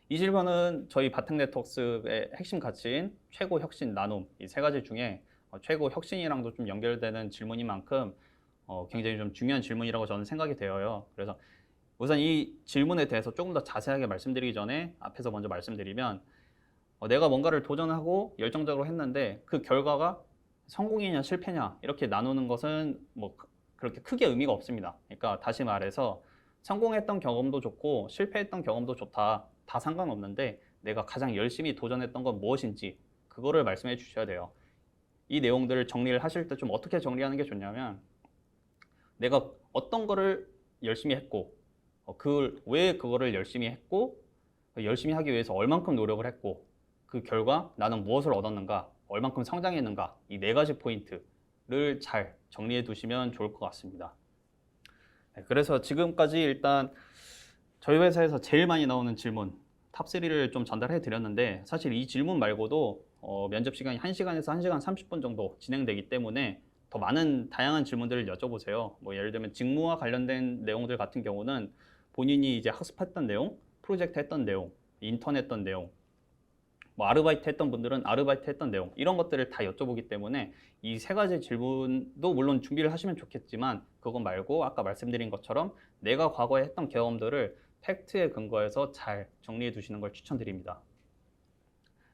이 질문은 저희 바탕 네트워크의 핵심 가치인 최고 혁신 나눔 이 세 가지 중에 최고 혁신이랑도 좀 연결되는 질문인 만큼 굉장히 좀 중요한 질문이라고 저는 생각이 되어요. 그래서 우선 이 질문에 대해서 조금 더 자세하게 말씀드리기 전에 앞에서 먼저 말씀드리면 내가 뭔가를 도전하고 열정적으로 했는데 그 결과가 성공이냐 실패냐 이렇게 나누는 것은 뭐 그렇게 크게 의미가 없습니다. 그러니까 다시 말해서 성공했던 경험도 좋고 실패했던 경험도 좋다. 다 상관없는데 내가 가장 열심히 도전했던 건 무엇인지 그거를 말씀해 주셔야 돼요. 이 내용들을 정리를 하실 때 좀 어떻게 정리하는 게 좋냐면 내가 어떤 거를 열심히 했고 왜 그거를 열심히 했고 열심히 하기 위해서 얼만큼 노력을 했고 그 결과 나는 무엇을 얻었는가 얼만큼 성장했는가 이 네 가지 포인트를 잘 정리해 두시면 좋을 것 같습니다. 그래서 지금까지 일단 저희 회사에서 제일 많이 나오는 질문 탑3를 좀 전달해 드렸는데 사실 이 질문 말고도 면접 시간이 1시간에서 1시간 30분 정도 진행되기 때문에 더 많은 다양한 질문들을 여쭤보세요. 뭐 예를 들면 직무와 관련된 내용들 같은 경우는 본인이 이제 학습했던 내용, 프로젝트 했던 내용, 인턴 했던 내용, 뭐 아르바이트 했던 분들은 아르바이트 했던 내용 이런 것들을 다 여쭤보기 때문에 이 세 가지 질문도 물론 준비를 하시면 좋겠지만 그거 말고 아까 말씀드린 것처럼 내가 과거에 했던 경험들을 팩트에 근거해서 잘 정리해 두시는 걸 추천드립니다.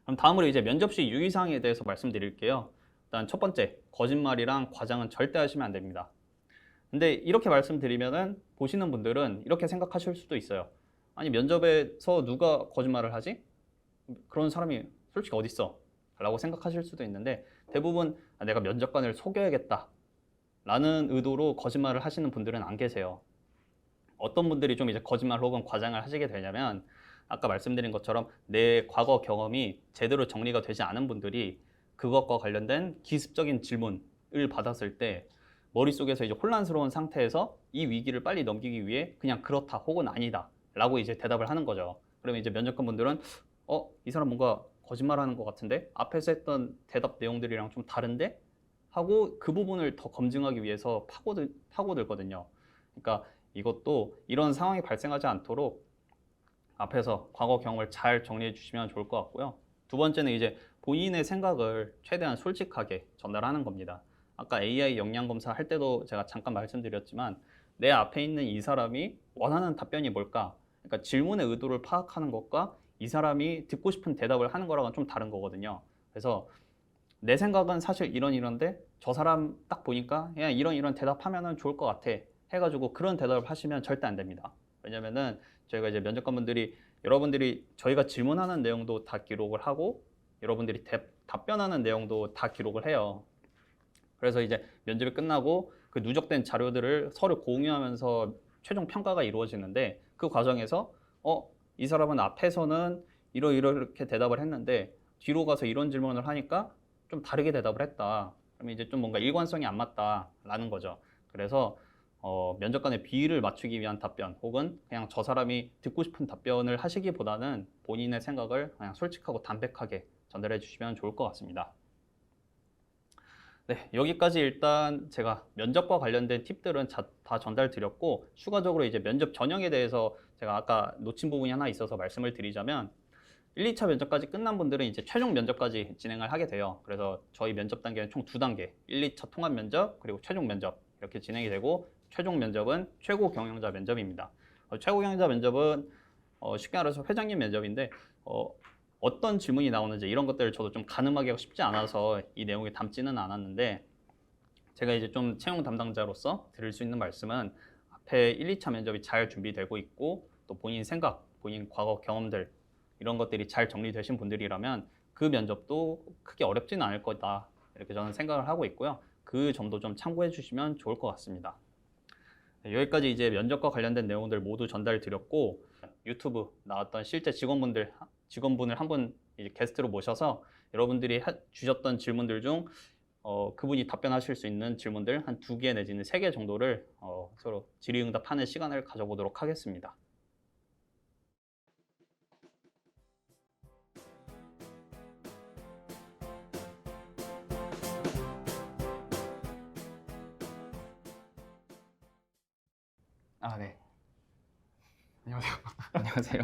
그럼 다음으로 이제 면접 시 유의사항에 대해서 말씀드릴게요. 일단 첫 번째, 거짓말이랑 과장은 절대 하시면 안 됩니다. 근데 이렇게 말씀드리면은 보시는 분들은 이렇게 생각하실 수도 있어요. 아니 면접에서 누가 거짓말을 하지? 그런 사람이 솔직히 어디 있어? 라고 생각하실 수도 있는데 대부분 내가 면접관을 속여야겠다 라는 의도로 거짓말을 하시는 분들은 안 계세요. 어떤 분들이 좀 이제 거짓말 혹은 과장을 하시게 되냐면 아까 말씀드린 것처럼 내 과거 경험이 제대로 정리가 되지 않은 분들이 그것과 관련된 기습적인 질문을 받았을 때 머릿속에서 이제 혼란스러운 상태에서 이 위기를 빨리 넘기기 위해 그냥 그렇다 혹은 아니다 라고 이제 대답을 하는 거죠. 그러면 이제 면접관 분들은 이 사람 뭔가 거짓말하는 것 같은데 앞에서 했던 대답 내용들이랑 좀 다른데 하고 그 부분을 더 검증하기 위해서 파고들거든요. 그러니까 이것도 이런 상황이 발생하지 않도록 앞에서 과거 경험을 잘 정리해 주시면 좋을 것 같고요. 두 번째는 이제 본인의 생각을 최대한 솔직하게 전달하는 겁니다. 아까 AI 역량 검사 할 때도 제가 잠깐 말씀드렸지만 내 앞에 있는 이 사람이 원하는 답변이 뭘까? 그러니까 질문의 의도를 파악하는 것과 이 사람이 듣고 싶은 대답을 하는 거랑은 좀 다른 거거든요. 그래서 내 생각은 사실 이런데 저 사람 딱 보니까 그냥 이런 대답하면 좋을 것 같아 해가지고 그런 대답을 하시면 절대 안 됩니다. 왜냐면은 저희가 이제 면접관분들이 여러분들이 저희가 질문하는 내용도 다 기록을 하고 여러분들이 답변하는 내용도 다 기록을 해요. 그래서 이제 면접이 끝나고 그 누적된 자료들을 서로 공유하면서 최종 평가가 이루어지는데 그 과정에서 이 사람은 앞에서는 이렇게 대답을 했는데 뒤로 가서 이런 질문을 하니까 좀 다르게 대답을 했다. 그러면 이제 좀 뭔가 일관성이 안 맞다라는 거죠. 그래서 면접관의 비위를 맞추기 위한 답변 혹은 그냥 저 사람이 듣고 싶은 답변을 하시기보다는 본인의 생각을 그냥 솔직하고 담백하게 전달해 주시면 좋을 것 같습니다. 네, 여기까지 일단 제가 면접과 관련된 팁들은 다 전달드렸고 추가적으로 이제 면접 전형에 대해서 제가 아까 놓친 부분이 하나 있어서 말씀을 드리자면 1, 2차 면접까지 끝난 분들은 이제 최종 면접까지 진행을 하게 돼요. 그래서 저희 면접 단계는 총 2단계, 1, 2차 통합 면접 그리고 최종 면접 이렇게 진행이 되고 최종 면접은 최고 경영자 면접입니다. 최고 경영자 면접은 쉽게 말해서 회장님 면접인데 어떤 질문이 나오는지 이런 것들을 저도 좀 가늠하기가 쉽지 않아서 이 내용에 담지는 않았는데 제가 이제 좀 채용 담당자로서 드릴 수 있는 말씀은 앞에 1, 2차 면접이 잘 준비되고 있고 또 본인 생각, 본인 과거 경험들 이런 것들이 잘 정리되신 분들이라면 그 면접도 크게 어렵지는 않을 거다 이렇게 저는 생각을 하고 있고요. 그 점도 좀 참고해 주시면 좋을 것 같습니다. 네, 여기까지 이제 면접과 관련된 내용들 모두 전달드렸고 유튜브 나왔던 실제 직원분을 한 분 게스트로 모셔서 여러분들이 주셨던 질문들 중 그분이 답변하실 수 있는 질문들 한 2개 내지는 3개 정도를 서로 질의응답하는 시간을 가져보도록 하겠습니다. 네. 안녕하세요. 안녕하세요.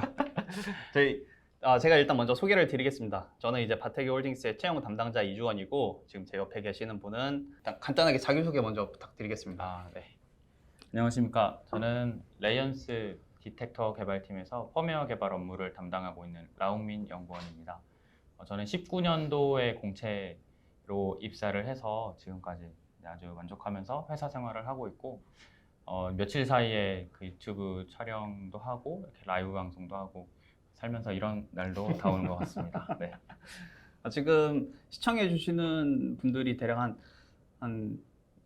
제가 일단 먼저 소개를 드리겠습니다. 저는 이제 바테기 홀딩스의 채용 담당자 이주원이고 지금 제 옆에 계시는 분은 일단 간단하게 자기소개 먼저 부탁드리겠습니다. 네. 안녕하십니까. 저는 레이언스 디텍터 개발팀에서 펌웨어 개발 업무를 담당하고 있는 라웅민 연구원입니다. 저는 19년도에 공채로 입사를 해서 지금까지 아주 만족하면서 회사 생활을 하고 있고 며칠 사이에 그 유튜브 촬영도 하고 이렇게 라이브 방송도 하고 살면서 이런 날도 다 오는 것 같습니다. 네. 지금 시청해 주시는 분들이 대략 한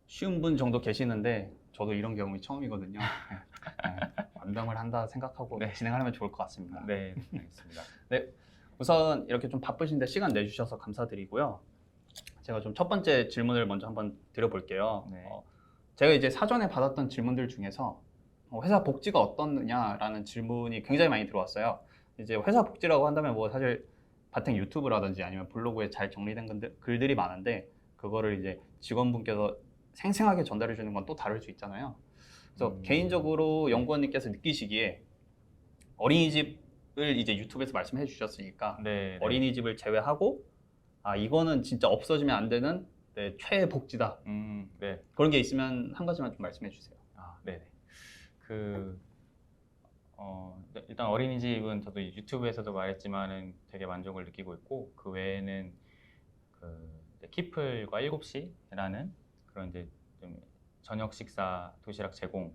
50분 정도 계시는데 저도 이런 경험이 처음이거든요. 완병을 한다 생각하고 진행하면 좋을 것 같습니다. 네, 알겠습니다. 네, 우선 이렇게 좀 바쁘신데 시간 내주셔서 감사드리고요. 제가 좀 첫 번째 질문을 먼저 한번 드려볼게요. 네. 제가 이제 사전에 받았던 질문들 중에서 회사 복지가 어떻느냐라는 질문이 굉장히 많이 들어왔어요. 이제 회사 복지라고 한다면 뭐 사실 바텐 유튜브라든지 아니면 블로그에 잘 정리된 글들이 많은데 그거를 이제 직원분께서 생생하게 전달해 주는 건 또 다를 수 있잖아요. 그래서 개인적으로 연구원님께서 느끼시기에 어린이집을 이제 유튜브에서 말씀해 주셨으니까 네. 어린이집을 제외하고 이거는 진짜 없어지면 안 되는 최애 복지다. 네. 그런 게 있으면 한 가지만 좀 말씀해 주세요. 네네. 일단 어린이집은 저도 유튜브에서도 말했지만은 되게 만족을 느끼고 있고 그 외에는 키플과 7시라는 그런 이제 좀 저녁 식사 도시락 제공이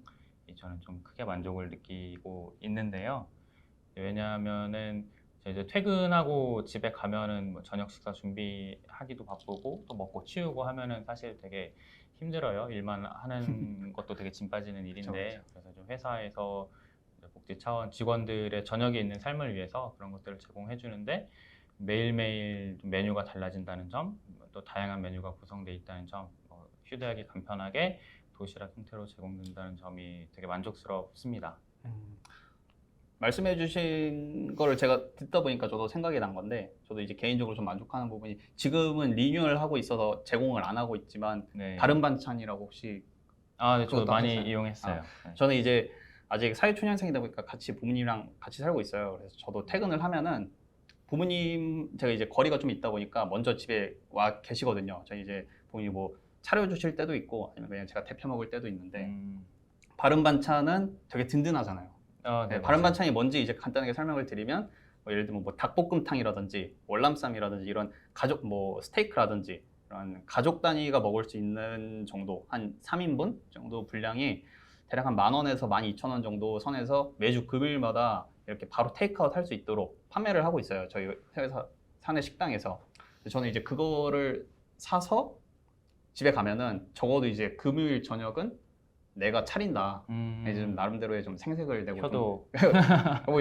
저는 좀 크게 만족을 느끼고 있는데요. 왜냐하면은 이제 퇴근하고 집에 가면은 뭐 저녁 식사 준비하기도 바쁘고 또 먹고 치우고 하면은 사실 되게 힘들어요. 일만 하는 것도 되게 짐 빠지는 일인데 그쵸. 그래서 좀 회사에서 이제 복지 차원 직원들의 저녁에 있는 삶을 위해서 그런 것들을 제공해 주는데 매일매일 좀 메뉴가 달라진다는 점, 또 다양한 메뉴가 구성되어 있다는 점, 휴대하기 간편하게 도시락 형태로 제공된다는 점이 되게 만족스럽습니다. 음, 말씀해주신 거를 제가 듣다 보니까 저도 생각이 난 건데, 저도 이제 개인적으로 좀 만족하는 부분이 지금은 리뉴얼 하고 있어서 제공을 안 하고 있지만 네. 다른 반찬이라고 혹시 네, 저도 그것도 많이 하셨어요? 이용했어요. 네. 저는 이제 아직 사회초년생이다 보니까 같이 부모님이랑 같이 살고 있어요. 그래서 저도 퇴근을 하면은 부모님 제가 이제 거리가 좀 있다 보니까 먼저 집에 와 계시거든요. 저희 이제 부모님 뭐 차려주실 때도 있고 아니면 그냥 제가 데펴 먹을 때도 있는데 바른 반찬은 되게 든든하잖아요. 네, 바른 맞아요. 반찬이 뭔지 이제 간단하게 설명을 드리면 뭐 예를 들면 뭐 닭볶음탕이라든지 월남쌈이라든지 이런 가족 뭐 스테이크라든지 이런 가족 단위가 먹을 수 있는 정도 한 3인분 정도 분량이 대략 한 10,000원에서 12,000원 정도 선에서 매주 금요일마다 이렇게 바로 테이크아웃 할 수 있도록 판매를 하고 있어요. 저희 회사 사내 식당에서. 저는 이제 그거를 사서 집에 가면은 적어도 이제 금요일 저녁은 내가 차린다. 이제 좀 나름대로의 좀 생색을 내고 효도. 뭐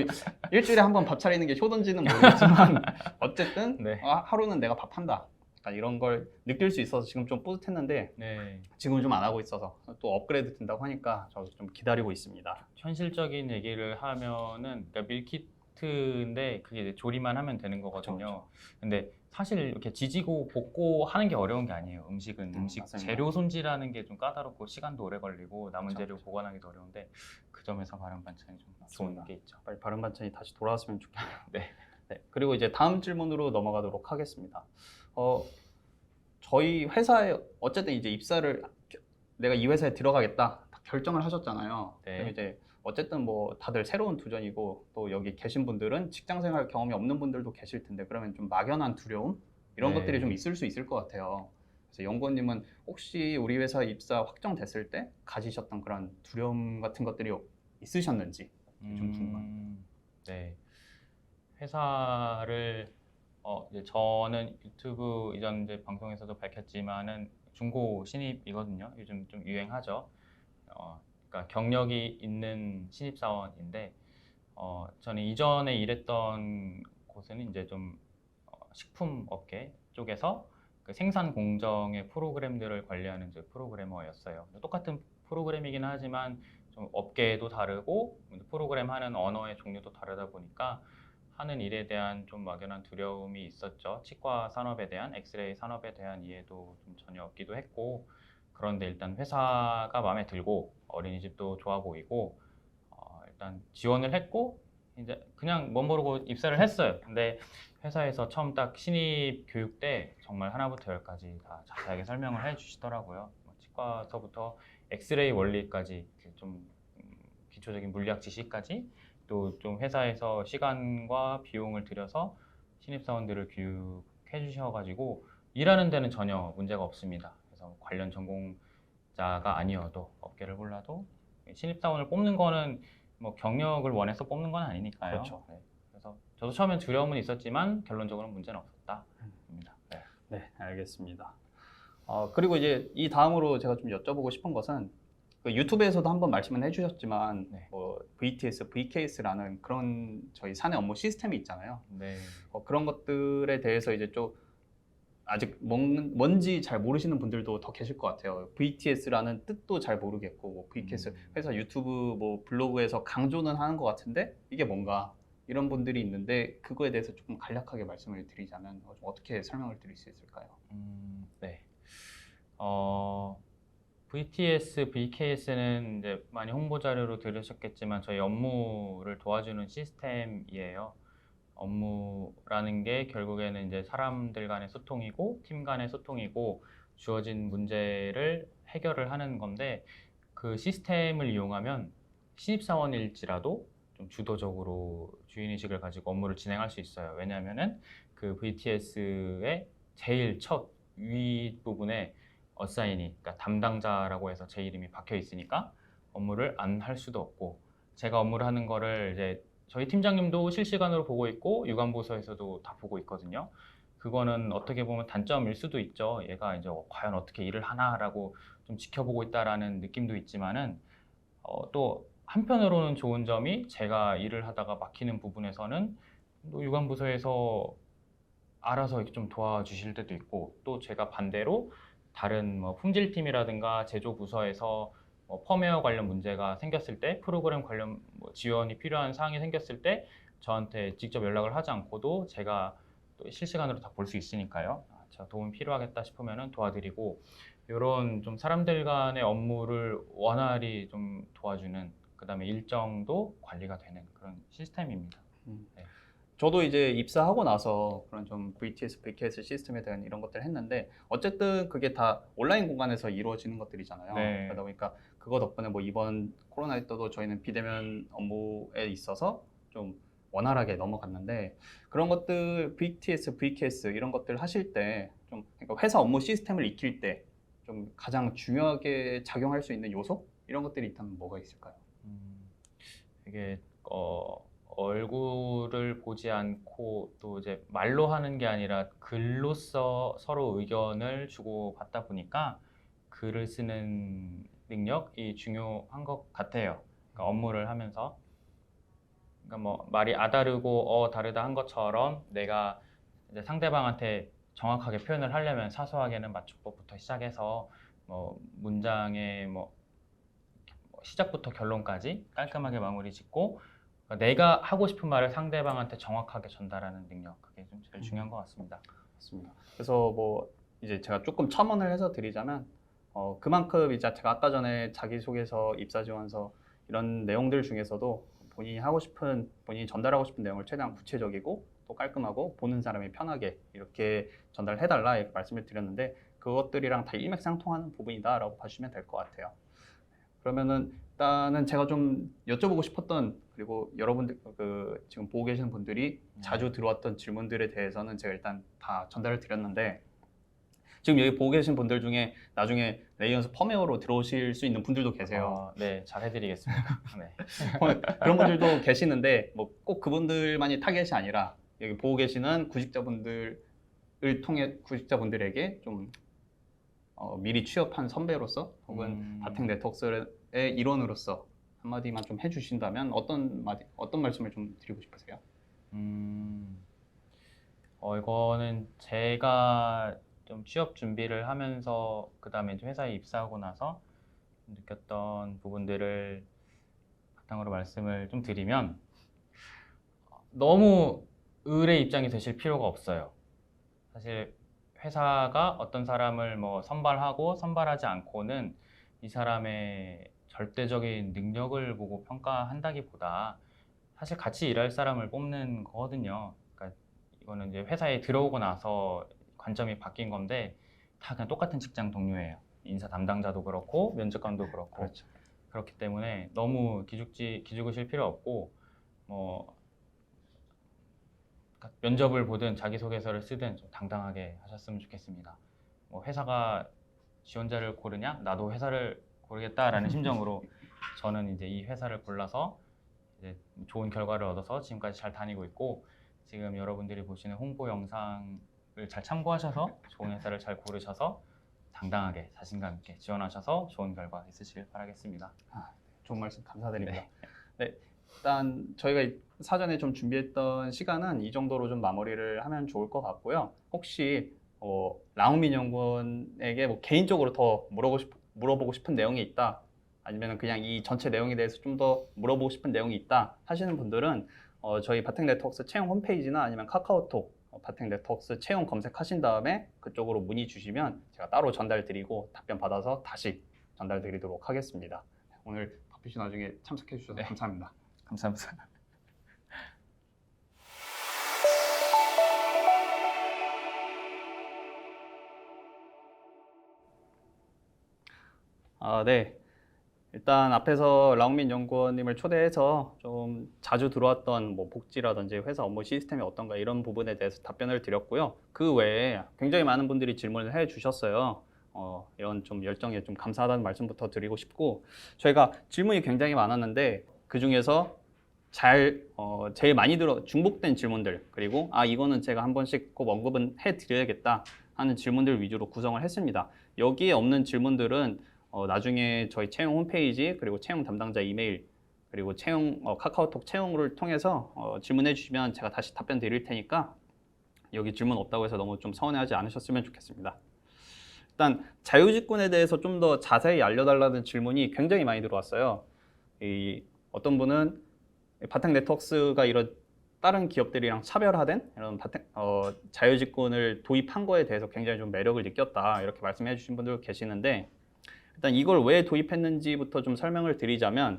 일주일에 한 번 밥 차리는 게 효도인지는 모르겠지만 어쨌든 네. 하루는 내가 밥한다. 약간 이런 걸 느낄 수 있어서 지금 좀 뿌듯했는데 네. 지금은 좀 안 하고 있어서 또 업그레이드 된다고 하니까 저도 좀 기다리고 있습니다. 현실적인 얘기를 하면은 그러니까 밀키트인데 그게 이제 조리만 하면 되는 거거든요. 근데 사실 이렇게 지지고 볶고 하는 게 어려운 게 아니에요. 음식은 음식 맞습니다. 재료 손질하는 게 좀 까다롭고 시간도 오래 걸리고 남은 그쵸, 재료 그쵸. 보관하기도 어려운데 그 점에서 바른 반찬이 좀 맞습니다. 좋은 게 있죠. 빨리 바른 반찬이 다시 돌아왔으면 좋겠네요. 네. 네, 그리고 이제 다음 질문으로 넘어가도록 하겠습니다. 저희 회사에 어쨌든 이제 입사를 내가 이 회사에 들어가겠다 딱 결정을 하셨잖아요. 네. 그럼 이제 어쨌든 뭐 다들 새로운 도전이고 또 여기 계신 분들은 직장생활 경험이 없는 분들도 계실 텐데 그러면 좀 막연한 두려움 이런 네. 것들이 좀 있을 수 있을 것 같아요. 그래서 연구원님은 혹시 우리 회사 입사 확정됐을 때 가지셨던 그런 두려움 같은 것들이 있으셨는지 좀 궁금합니다. 네. 회사를 이제 저는 유튜브 이전 이제 방송에서도 밝혔지만은 중고 신입이거든요. 요즘 좀 유행하죠. 그러니까 경력이 있는 신입 사원인데 저는 이전에 일했던 곳은 이제 좀 식품 업계 쪽에서 그 생산 공정의 프로그램들을 관리하는 이제 프로그래머였어요. 똑같은 프로그램이긴 하지만 좀 업계도 다르고 프로그램 하는 언어의 종류도 다르다 보니까 하는 일에 대한 좀 막연한 두려움이 있었죠. 치과 산업에 대한, 엑스레이 산업에 대한 이해도 좀 전혀 없기도 했고, 그런데 일단 회사가 마음에 들고 어린이집도 좋아 보이고 일단 지원을 했고 이제 그냥 멋 모르고 입사를 했어요. 근데 회사에서 처음 딱 신입 교육 때 정말 하나부터 열까지 다 자세하게 설명을 해주시더라고요. 치과서부터 엑스레이 원리까지 좀 기초적인 물리학 지식까지 또 좀 회사에서 시간과 비용을 들여서 신입사원들을 교육해 주셔가지고 일하는 데는 전혀 문제가 없습니다. 그래서 관련 전공자가 아니어도 업계를 몰라도 신입사원을 뽑는 거는 뭐 경력을 원해서 뽑는 건 아니니까요. 그렇죠. 네. 그래서 저도 처음엔 두려움은 있었지만 결론적으로는 문제는 없었다입니다. 네. 네, 알겠습니다. 그리고 이제 이 다음으로 제가 좀 여쭤보고 싶은 것은 그 유튜브에서도 한번 말씀은 해주셨지만 네. 뭐 VTS, VKS라는 그런 저희 사내 업무 시스템이 있잖아요. 네. 그런 것들에 대해서 이제 좀 아직 뭔지 잘 모르시는 분들도 더 계실 것 같아요. VTS라는 뜻도 잘 모르겠고 뭐 VKS 회사 유튜브 뭐 블로그에서 강조는 하는 것 같은데 이게 뭔가 이런 분들이 있는데 그거에 대해서 조금 간략하게 말씀을 드리자면 좀 어떻게 설명을 드릴 수 있을까요? 네. VTS, VKS는 이제 많이 홍보 자료로 들으셨겠지만 저희 업무를 도와주는 시스템이에요. 업무라는 게 결국에는 이제 사람들 간의 소통이고 팀 간의 소통이고 주어진 문제를 해결을 하는 건데 그 시스템을 이용하면 신입사원일지라도 좀 주도적으로 주인의식을 가지고 업무를 진행할 수 있어요. 왜냐하면은 그 VTS의 제일 첫 윗부분에 어사이니, 그러니까 담당자라고 해서 제 이름이 박혀 있으니까 업무를 안 할 수도 없고 제가 업무를 하는 거를 이제 저희 팀장님도 실시간으로 보고 있고 유관부서에서도 다 보고 있거든요. 그거는 어떻게 보면 단점일 수도 있죠. 얘가 이제 과연 어떻게 일을 하나라고 좀 지켜보고 있다라는 느낌도 있지만은 또 한편으로는 좋은 점이 제가 일을 하다가 막히는 부분에서는 또 유관부서에서 알아서 이렇게 좀 도와주실 때도 있고, 또 제가 반대로 다른 뭐 품질팀이라든가 제조부서에서 뭐 펌웨어 관련 문제가 생겼을 때, 프로그램 관련 뭐 지원이 필요한 사항이 생겼을 때 저한테 직접 연락을 하지 않고도 제가 또 실시간으로 다 볼 수 있으니까요. 제가 도움이 필요하겠다 싶으면 도와드리고, 이런 좀 사람들 간의 업무를 원활히 좀 도와주는, 그다음에 일정도 관리가 되는 그런 시스템입니다. 네. 저도 이제 입사하고 나서 그런 좀 VTS, VKS 시스템에 대한 이런 것들을 했는데 어쨌든 그게 다 온라인 공간에서 이루어지는 것들이잖아요. 네. 그러다 보니까 그거 덕분에 뭐 이번 코로나 때도 저희는 비대면 업무에 있어서 좀 원활하게 넘어갔는데, 그런 것들 VTS, VKS 이런 것들 하실 때 좀 그러니까 회사 업무 시스템을 익힐 때 좀 가장 중요하게 작용할 수 있는 요소 이런 것들이 있다면 뭐가 있을까요? 이게 얼굴을 보지 않고 또 이제 말로 하는 게 아니라 글로써 서로 의견을 주고 받다 보니까 글을 쓰는 능력이 중요한 것 같아요. 그러니까 업무를 하면서, 그러니까 뭐 말이 아다르고 다르다 한 것처럼 내가 이제 상대방한테 정확하게 표현을 하려면 사소하게는 맞춤법부터 시작해서 뭐 문장의 뭐 시작부터 결론까지 깔끔하게 마무리 짓고, 그러니까 내가 하고 싶은 말을 상대방한테 정확하게 전달하는 능력, 그게 좀 제일 중요한 것 같습니다. 맞습니다. 그래서 뭐 이제 제가 조금 첨언을 해서 드리자면 그만큼 이제 제가 아까 전에 자기소개서, 입사지원서 이런 내용들 중에서도 본인이 하고 싶은, 본인이 전달하고 싶은 내용을 최대한 구체적이고 또 깔끔하고 보는 사람이 편하게 이렇게 전달해달라 이렇게 말씀을 드렸는데, 그것들이랑 다 일맥상통하는 부분이다라고 봐주시면 될 것 같아요. 그러면은 일단은 제가 좀 여쭤보고 싶었던, 그리고 여러분들 지금 보고 계시는 분들이 자주 들어왔던 질문들에 대해서는 제가 일단 다 전달을 드렸는데, 지금 여기 보고 계신 분들 중에 나중에 레이언스 펌웨어로 들어오실 수 있는 분들도 계세요. 네, 잘 해드리겠습니다. 네. 그런 분들도 계시는데 뭐 꼭 그분들만이 타겟이 아니라 여기 보고 계시는 구직자분들을 통해 구직자분들에게 좀 미리 취업한 선배로서 혹은 바텍 네트워크스의 일원으로서 한마디만 좀 해주신다면 어떤 말씀을 좀 드리고 싶으세요? 이거는 제가 좀 취업 준비를 하면서 그다음에 이제 회사에 입사하고 나서 느꼈던 부분들을 바탕으로 말씀을 좀 드리면, 너무 을의 입장이 되실 필요가 없어요. 사실 회사가 어떤 사람을 뭐 선발하고 선발하지 않고는 이 사람의 절대적인 능력을 보고 평가한다기보다 사실 같이 일할 사람을 뽑는 거거든요. 그러니까 이거는 이제 회사에 들어오고 나서 관점이 바뀐 건데 다 그냥 똑같은 직장 동료예요. 인사 담당자도 그렇고 면접관도 그렇고. 그렇죠. 그렇기 때문에 너무 기죽으실 필요 없고, 뭐 그러니까 면접을 보든 자기소개서를 쓰든 좀 당당하게 하셨으면 좋겠습니다. 뭐 회사가 지원자를 고르냐? 나도 회사를 고르겠다라는 심정으로 저는 이제 이 회사를 골라서 이제 좋은 결과를 얻어서 지금까지 잘 다니고 있고, 지금 여러분들이 보시는 홍보 영상을 잘 참고하셔서 좋은 회사를 잘 고르셔서 당당하게 자신감 있게 지원하셔서 좋은 결과 있으시길 바라겠습니다. 좋은 말씀 감사드립니다. 네, 일단 저희가 사전에 좀 준비했던 시간은 이 정도로 좀 마무리를 하면 좋을 것 같고요. 혹시 라우민 연구원에게 뭐 개인적으로 더 물어보고 싶은 내용이 있다, 아니면 그냥 이 전체 내용에 대해서 좀 더 물어보고 싶은 내용이 있다 하시는 분들은 저희 바텍 네트워크스 채용 홈페이지나 아니면 카카오톡 바텍 네트워크스 채용 검색하신 다음에 그쪽으로 문의 주시면 제가 따로 전달 드리고 답변 받아서 다시 전달 드리도록 하겠습니다. 오늘 바쁘신 와중에 참석해 주셔서 네. 감사합니다. 감사합니다. 네. 일단 앞에서 라우민 연구원님을 초대해서 좀 자주 들어왔던 뭐 복지라든지 회사 업무 시스템이 어떤가 이런 부분에 대해서 답변을 드렸고요. 그 외에 굉장히 많은 분들이 질문을 해 주셨어요. 이런 좀 열정에 좀 감사하다는 말씀부터 드리고 싶고, 저희가 질문이 굉장히 많았는데 그 중에서 제일 많이 중복된 질문들, 그리고 이거는 제가 한 번씩 꼭 언급은 해드려야겠다 하는 질문들 위주로 구성을 했습니다. 여기에 없는 질문들은 나중에 저희 채용 홈페이지, 그리고 채용 담당자 이메일, 그리고 카카오톡 채용을 통해서 질문해 주시면 제가 다시 답변 드릴 테니까 여기 질문 없다고 해서 너무 좀 서운해하지 않으셨으면 좋겠습니다. 일단 자유직군에 대해서 좀 더 자세히 알려달라는 질문이 굉장히 많이 들어왔어요. 어떤 분은 바탕 네트워크스가 이런 다른 기업들이랑 차별화된 이런 자유직군을 도입한 거에 대해서 굉장히 좀 매력을 느꼈다, 이렇게 말씀해 주신 분들 계시는데, 일단 이걸 왜 도입했는지부터 좀 설명을 드리자면,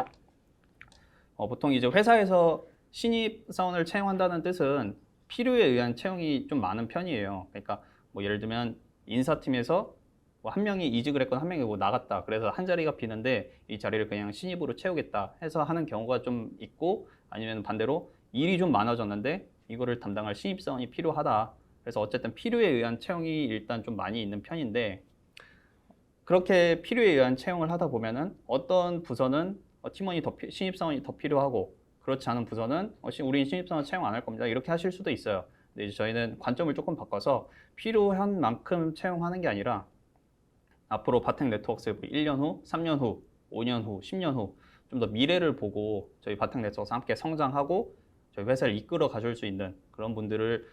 보통 이제 회사에서 신입사원을 채용한다는 뜻은 필요에 의한 채용이 좀 많은 편이에요. 그러니까 뭐 예를 들면 인사팀에서 뭐 한 명이 이직을 했거나 한 명이 뭐 나갔다, 그래서 한 자리가 비는데 이 자리를 그냥 신입으로 채우겠다 해서 하는 경우가 좀 있고, 아니면 반대로 일이 좀 많아졌는데 이거를 담당할 신입사원이 필요하다, 그래서 어쨌든 필요에 의한 채용이 일단 좀 많이 있는 편인데, 그렇게 필요에 의한 채용을 하다 보면은 어떤 부서는 신입사원이 더 필요하고, 그렇지 않은 부서는 우린 신입사원 채용 안 할 겁니다, 이렇게 하실 수도 있어요. 근데 이제 저희는 관점을 조금 바꿔서 필요한 만큼 채용하는 게 아니라 앞으로 바탕 네트워크스 1년 후, 3년 후, 5년 후, 10년 후 좀 더 미래를 보고 저희 바탕 네트워크스 함께 성장하고 저희 회사를 이끌어 가줄 수 있는 그런 분들을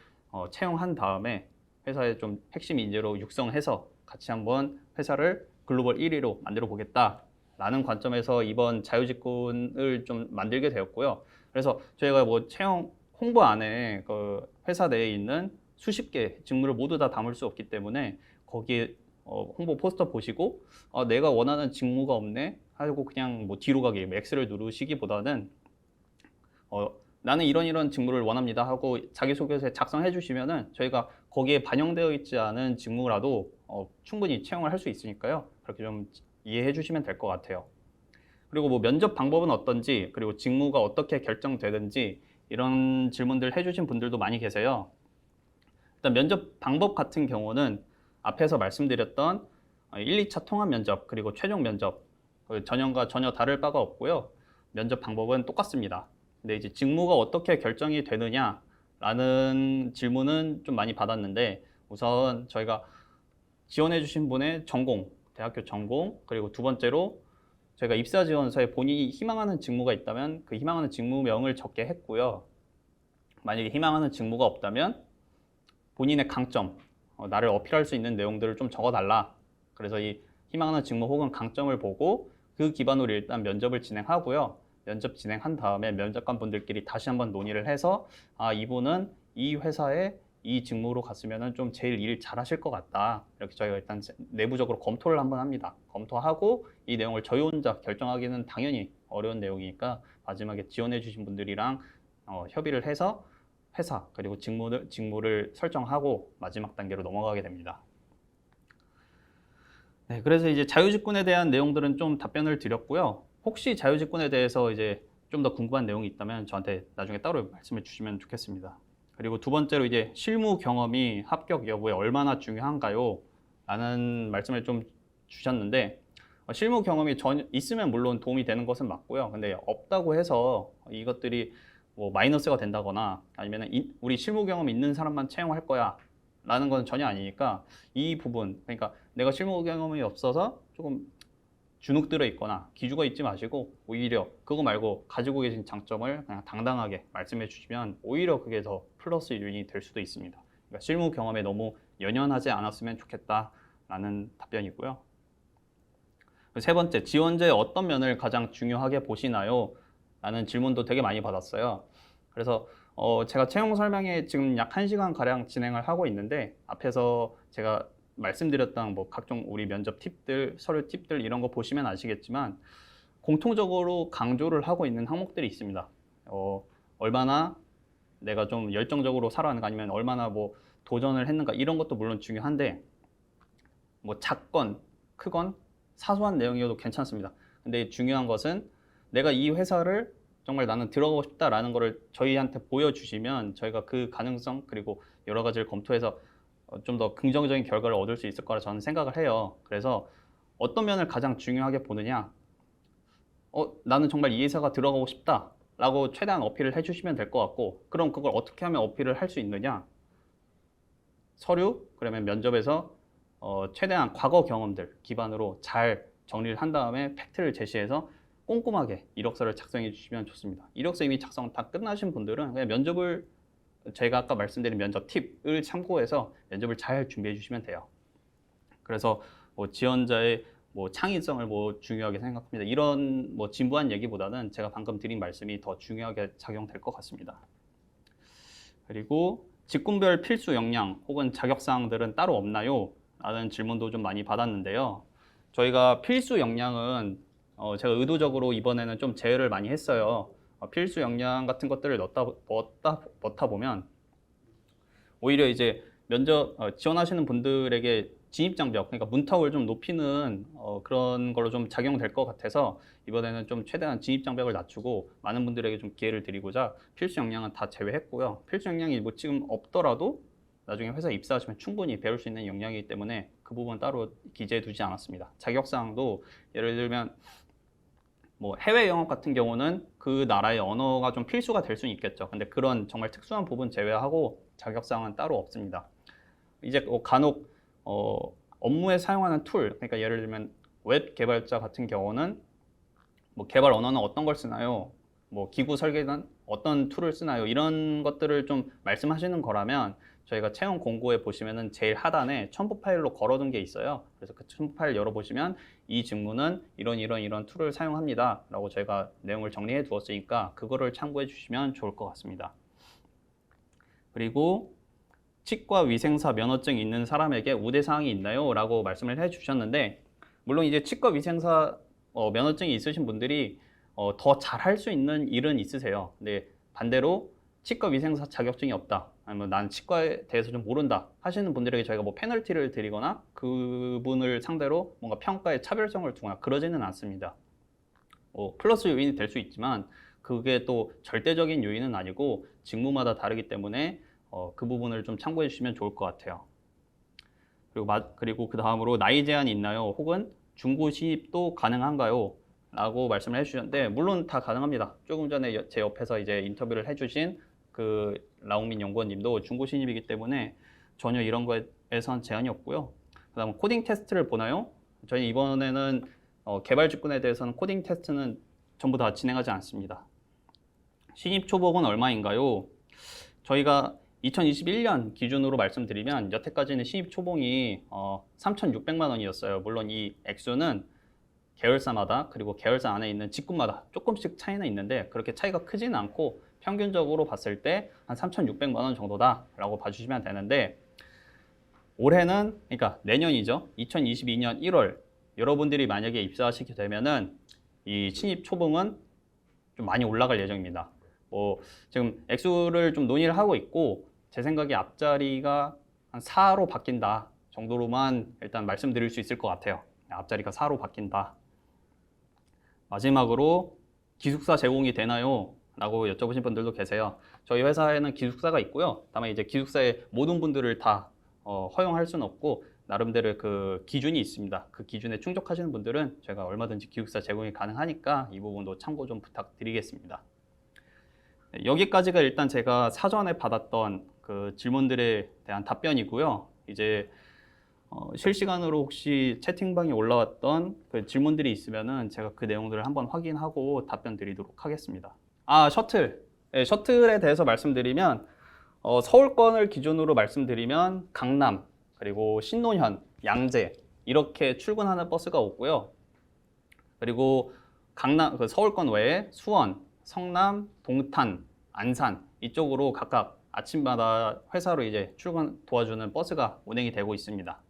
채용한 다음에 회사의 좀 핵심 인재로 육성해서 같이 한번 회사를 글로벌 1위로 만들어 보겠다라는 관점에서 이번 자유직군을 좀 만들게 되었고요. 그래서 저희가 뭐 채용 홍보 안에 그 회사 내에 있는 수십 개 직무를 모두 다 담을 수 없기 때문에 거기에 홍보 포스터 보시고 내가 원하는 직무가 없네 하고 그냥 뭐 뒤로 가기, X를 누르시기보다는 나는 이런 직무를 원합니다 하고 자기소개서에 작성해 주시면은 저희가 거기에 반영되어 있지 않은 직무라도 충분히 채용을 할 수 있으니까요. 그렇게 좀 이해해 주시면 될 것 같아요. 그리고 뭐 면접 방법은 어떤지, 그리고 직무가 어떻게 결정되든지 이런 질문들 해주신 분들도 많이 계세요. 일단 면접 방법 같은 경우는 앞에서 말씀드렸던 1, 2차 통합 면접, 그리고 최종 면접 전형과 전혀 다를 바가 없고요. 면접 방법은 똑같습니다. 근데 이제 직무가 어떻게 결정이 되느냐라는 질문은 좀 많이 받았는데, 우선 저희가 지원해 주신 분의 전공, 대학교 전공, 그리고 두 번째로 저희가 입사 지원서에 본인이 희망하는 직무가 있다면 그 희망하는 직무명을 적게 했고요. 만약에 희망하는 직무가 없다면 본인의 강점, 나를 어필할 수 있는 내용들을 좀 적어달라. 그래서 이 희망하는 직무 혹은 강점을 보고 그 기반으로 일단 면접을 진행하고요. 면접 진행한 다음에 면접관 분들끼리 다시 한번 논의를 해서 이분은 이 회사에 이 직무로 갔으면 좀 제일 일 잘하실 것 같다, 이렇게 저희가 일단 내부적으로 검토를 한번 합니다. 검토하고 이 내용을 저희 혼자 결정하기는 당연히 어려운 내용이니까 마지막에 지원해 주신 분들이랑 협의를 해서 회사 그리고 직무를 설정하고 마지막 단계로 넘어가게 됩니다. 네, 그래서 이제 자유직군에 대한 내용들은 좀 답변을 드렸고요. 혹시 자유직군에 대해서 이제 좀 더 궁금한 내용이 있다면 저한테 나중에 따로 말씀을 주시면 좋겠습니다. 그리고 두 번째로 이제 실무 경험이 합격 여부에 얼마나 중요한가요? 라는 말씀을 좀 주셨는데, 실무 경험이 있으면 물론 도움이 되는 것은 맞고요. 근데 없다고 해서 이것들이 뭐 마이너스가 된다거나 아니면 우리 실무 경험이 있는 사람만 채용할 거야 라는 건 전혀 아니니까, 이 부분, 그러니까 내가 실무 경험이 없어서 조금 주눅 들어 있거나 기죽어 있지 마시고 오히려 그거 말고 가지고 계신 장점을 그냥 당당하게 말씀해 주시면 오히려 그게 더 플러스 요인이 될 수도 있습니다. 그러니까 실무 경험에 너무 연연하지 않았으면 좋겠다라는 답변이고요. 세 번째, 지원자의 어떤 면을 가장 중요하게 보시나요? 라는 질문도 되게 많이 받았어요. 그래서 제가 채용 설명회 지금 약 1시간 가량 진행을 하고 있는데, 앞에서 제가 말씀드렸던 뭐 각종 우리 면접 팁들, 서류 팁들 이런 거 보시면 아시겠지만 공통적으로 강조를 하고 있는 항목들이 있습니다. 얼마나 내가 좀 열정적으로 살아가는가, 아니면 얼마나 뭐 도전을 했는가, 이런 것도 물론 중요한데 뭐 작건, 크건 사소한 내용이어도 괜찮습니다. 근데 중요한 것은 내가 이 회사를 정말 나는 들어가고 싶다라는 거를 저희한테 보여주시면 저희가 그 가능성 그리고 여러 가지를 검토해서 좀 더 긍정적인 결과를 얻을 수 있을 거라 저는 생각을 해요. 그래서 어떤 면을 가장 중요하게 보느냐, 나는 정말 이 회사가 들어가고 싶다 라고 최대한 어필을 해주시면 될 것 같고, 그럼 그걸 어떻게 하면 어필을 할 수 있느냐? 서류, 그러면 면접에서 최대한 과거 경험들 기반으로 잘 정리를 한 다음에 팩트를 제시해서 꼼꼼하게 이력서를 작성해 주시면 좋습니다. 이력서 이미 작성 다 끝나신 분들은 그냥 면접을, 제가 아까 말씀드린 면접 팁을 참고해서 면접을 잘 준비해 주시면 돼요. 그래서 뭐 지원자의 뭐 창의성을 뭐 중요하게 생각합니다. 이런 뭐 진부한 얘기보다는 제가 방금 드린 말씀이 더 중요하게 작용될 것 같습니다. 그리고 직군별 필수 역량 혹은 자격사항들은 따로 없나요? 라는 질문도 좀 많이 받았는데요. 저희가 필수 역량은 제가 의도적으로 이번에는 좀 제외를 많이 했어요. 필수 역량 같은 것들을 넣다 보면 오히려 이제 면접 지원하시는 분들에게 진입장벽, 그러니까 문턱을 좀 높이는 그런 걸로 좀 작용될 것 같아서 이번에는 좀 최대한 진입장벽을 낮추고 많은 분들에게 좀 기회를 드리고자 필수 역량은 다 제외했고요. 필수 역량이 뭐 지금 없더라도 나중에 회사에 입사하시면 충분히 배울 수 있는 역량이기 때문에 그 부분 따로 기재해 두지 않았습니다. 자격사항도 예를 들면 뭐 해외 영업 같은 경우는 그 나라의 언어가 좀 필수가 될 수는 있겠죠. 근데 그런 정말 특수한 부분 제외하고 자격사항은 따로 없습니다. 이제 간혹 업무에 사용하는 툴, 그러니까 예를 들면 웹 개발자 같은 경우는 뭐 개발 언어는 어떤 걸 쓰나요? 뭐 기구 설계는 어떤 툴을 쓰나요? 이런 것들을 좀 말씀하시는 거라면 저희가 채용 공고에 보시면은 제일 하단에 첨부 파일로 걸어둔 게 있어요. 그래서 그 첨부 파일 열어보시면 이 직무는 이런 툴을 사용합니다 라고 저희가 내용을 정리해 두었으니까 그거를 참고해 주시면 좋을 것 같습니다. 그리고 치과위생사 면허증 있는 사람에게 우대사항이 있나요? 라고 말씀을 해 주셨는데, 물론 이제 치과위생사 면허증이 있으신 분들이 더 잘할 수 있는 일은 있으세요. 근데 반대로 치과위생사 자격증이 없다, 아니면 난 치과에 대해서 좀 모른다 하시는 분들에게 저희가 뭐 페널티를 드리거나 그분을 상대로 뭔가 평가의 차별성을 두거나 그러지는 않습니다. 플러스 요인이 될 수 있지만 그게 또 절대적인 요인은 아니고 직무마다 다르기 때문에 그 부분을 좀 참고해 주시면 좋을 것 같아요. 그리고 그 다음으로 나이 제한이 있나요? 혹은 중고 신입도 가능한가요? 라고 말씀을 해주셨는데, 물론 다 가능합니다. 조금 전에 제 옆에서 이제 인터뷰를 해주신 그 라웅민 연구원님도 중고 신입이기 때문에 전혀 이런 거에선 제한이 없고요. 그 다음 코딩 테스트를 보나요? 저희 이번에는 개발 직군에 대해서는 코딩 테스트는 전부 다 진행하지 않습니다. 신입 초봉은 얼마인가요? 저희가 2021년 기준으로 말씀드리면 여태까지는 신입 초봉이 3,600만 원이었어요. 물론 이 액수는 계열사마다 그리고 계열사 안에 있는 직군마다 조금씩 차이는 있는데 그렇게 차이가 크지는 않고 평균적으로 봤을 때 한 3,600만 원 정도다라고 봐주시면 되는데, 올해는, 그러니까 내년이죠. 2022년 1월 여러분들이 만약에 입사하시게 되면은 이 신입 초봉은 좀 많이 올라갈 예정입니다. 지금 액수를 좀 논의를 하고 있고 제 생각에 앞자리가 한 4로 바뀐다 정도로만 일단 말씀드릴 수 있을 것 같아요. 앞자리가 4로 바뀐다. 마지막으로 기숙사 제공이 되나요? 라고 여쭤보신 분들도 계세요. 저희 회사에는 기숙사가 있고요. 다만 이제 기숙사의 모든 분들을 다 허용할 수는 없고 나름대로 그 기준이 있습니다. 그 기준에 충족하시는 분들은 저희가 얼마든지 기숙사 제공이 가능하니까 이 부분도 참고 좀 부탁드리겠습니다. 여기까지가 일단 제가 사전에 받았던 그 질문들에 대한 답변이고요. 이제 실시간으로 혹시 채팅방에 올라왔던 그 질문들이 있으면은 제가 그 내용들을 한번 확인하고 답변 드리도록 하겠습니다. 셔틀. 네, 셔틀에 대해서 말씀드리면 서울권을 기준으로 말씀드리면 강남, 그리고 신논현, 양재 이렇게 출근하는 버스가 오고요. 그리고 그 서울권 외에 수원, 성남, 동탄, 안산 이쪽으로 각각 아침마다 회사로 이제 출근 도와주는 버스가 운행이 되고 있습니다.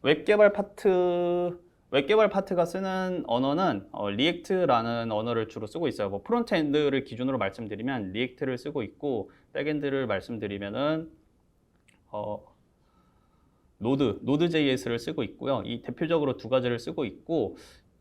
웹 개발 파트가 쓰는 언어는 리액트라는 언어를 주로 쓰고 있어요. 뭐 프론트엔드를 기준으로 말씀드리면 리액트를 쓰고 있고, 백엔드를 말씀드리면은 노드.js를 쓰고 있고요. 이 대표적으로 두 가지를 쓰고 있고,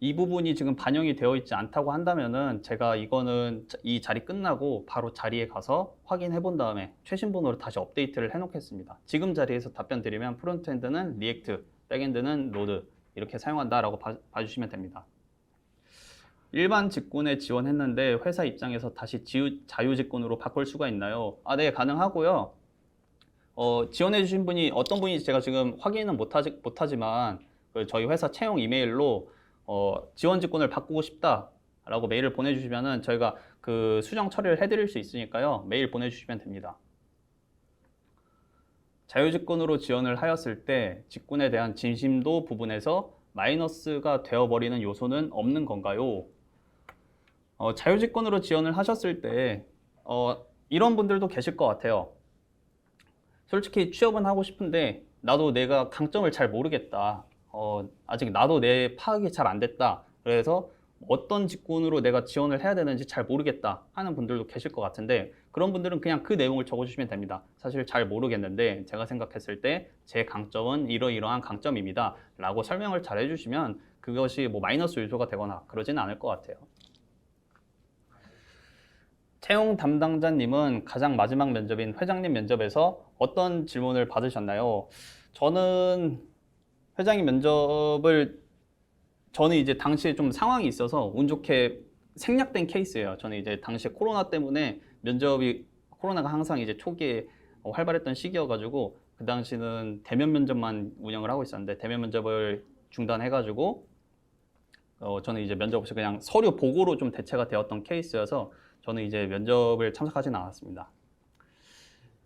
이 부분이 지금 반영이 되어 있지 않다고 한다면은 제가 이거는 이 자리 끝나고 바로 자리에 가서 확인해 본 다음에 최신 번호로 다시 업데이트를 해 놓겠습니다. 지금 자리에서 답변 드리면 프론트엔드는 리액트, 백엔드는 노드 이렇게 사용한다라고 봐주시면 됩니다. 일반 직군에 지원했는데 회사 입장에서 다시 자유직군으로 바꿀 수가 있나요? 네, 가능하고요. 지원해 주신 분이 어떤 분인지 제가 지금 확인은 못하지만 저희 회사 채용 이메일로 지원 직군을 바꾸고 싶다라고 메일을 보내주시면은 저희가 그 수정 처리를 해드릴 수 있으니까요. 메일 보내주시면 됩니다. 자유직군으로 지원을 하였을 때 직군에 대한 진심도 부분에서 마이너스가 되어버리는 요소는 없는 건가요? 자유직군으로 지원을 하셨을 때 이런 분들도 계실 것 같아요. 솔직히 취업은 하고 싶은데 나도 내가 강점을 잘 모르겠다. 아직 나도 내 파악이 잘 안 됐다. 그래서 어떤 직군으로 내가 지원을 해야 되는지 잘 모르겠다 하는 분들도 계실 것 같은데 그런 분들은 그냥 그 내용을 적어주시면 됩니다. 사실 잘 모르겠는데 제가 생각했을 때 제 강점은 이러이러한 강점입니다 라고 설명을 잘 해주시면 그것이 뭐 마이너스 요소가 되거나 그러지는 않을 것 같아요. 채용 담당자님은 가장 마지막 면접인 회장님 면접에서 어떤 질문을 받으셨나요? 저는 회장님 면접을 저는 이제 당시에 좀 상황이 있어서 운 좋게 생략된 케이스예요. 저는 이제 당시에 코로나 때문에 코로나가 항상 이제 초기에 활발했던 시기여가지고 그 당시는 대면 면접만 운영을 하고 있었는데 대면 면접을 중단해가지고 저는 이제 면접 없이 그냥 서류 보고로 좀 대체가 되었던 케이스여서 저는 이제 면접을 참석하지는 않았습니다.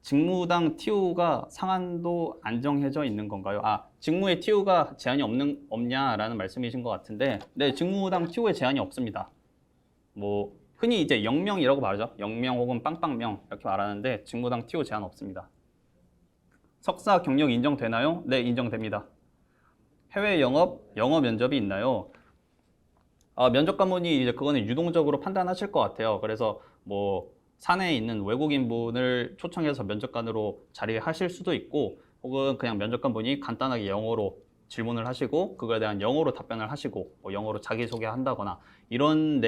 직무당 TO가 상한도 안 정해져 있는 건가요? 직무에 TO가 제한이 없냐라는 말씀이신 것 같은데 네, 직무당 TO에 제한이 없습니다. 뭐 흔히 이제 0명이라고 말하죠. 0명 혹은 빵빵명 이렇게 말하는데 직무당 TO 제한 없습니다. 석사 경력 인정되나요? 네, 인정됩니다. 해외 영어 면접이 있나요? 면접 관문이 이제 그거는 유동적으로 판단하실 것 같아요. 그래서 뭐 사내에 있는 외국인 분을 초청해서 면접관으로 자리하실 수도 있고 혹은 그냥 면접관 분이 간단하게 영어로 질문을 하시고 그거에 대한 영어로 답변을 하시고 뭐 영어로 자기소개한다거나 이런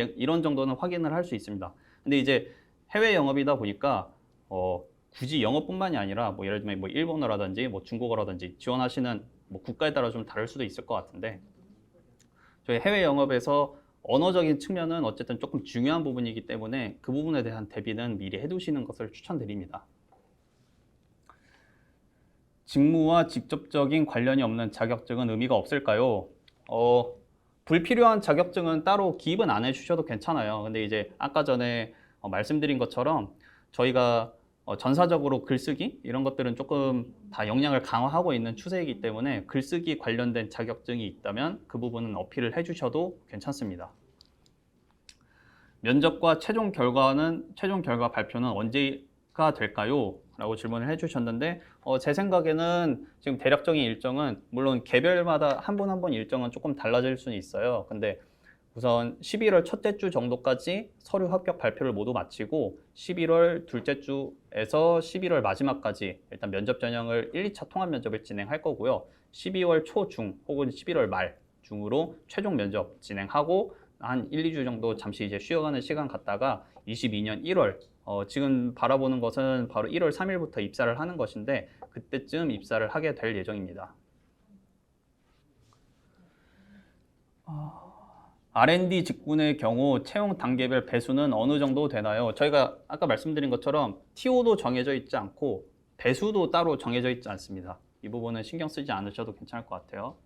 정도는 확인을 할 수 있습니다. 근데 이제 해외 영업이다 보니까 굳이 영어뿐만이 아니라 뭐 예를 들면 뭐 일본어라든지 뭐 중국어라든지 지원하시는 뭐 국가에 따라 좀 다를 수도 있을 것 같은데 저희 해외 영업에서 언어적인 측면은 어쨌든 조금 중요한 부분이기 때문에 그 부분에 대한 대비는 미리 해두시는 것을 추천드립니다. 직무와 직접적인 관련이 없는 자격증은 의미가 없을까요? 불필요한 자격증은 따로 기입은 안 해주셔도 괜찮아요. 근데 이제 아까 전에 말씀드린 것처럼 저희가 전사적으로 글쓰기 이런 것들은 조금 다 역량을 강화하고 있는 추세이기 때문에 글쓰기 관련된 자격증이 있다면 그 부분은 어필을 해주셔도 괜찮습니다. 면접과 최종 결과 발표는 언제가 될까요? 라고 질문을 해주셨는데 제 생각에는 지금 대략적인 일정은 물론 개별마다 한 분 한 분 일정은 조금 달라질 수는 있어요. 근데 우선 11월 첫째 주 정도까지 서류 합격 발표를 모두 마치고 11월 둘째 주에서 11월 마지막까지 일단 면접 전형을 1, 2차 통합 면접을 진행할 거고요. 12월 초중 혹은 11월 말 중으로 최종 면접 진행하고 한 1, 2주 정도 잠시 이제 쉬어가는 시간 갖다가 22년 1월 지금 바라보는 것은 바로 1월 3일부터 입사를 하는 것인데 그때쯤 입사를 하게 될 예정입니다. R&D 직군의 경우 채용 단계별 배수는 어느 정도 되나요? 저희가 아까 말씀드린 것처럼 TO도 정해져 있지 않고 배수도 따로 정해져 있지 않습니다. 이 부분은 신경 쓰지 않으셔도 괜찮을 것 같아요.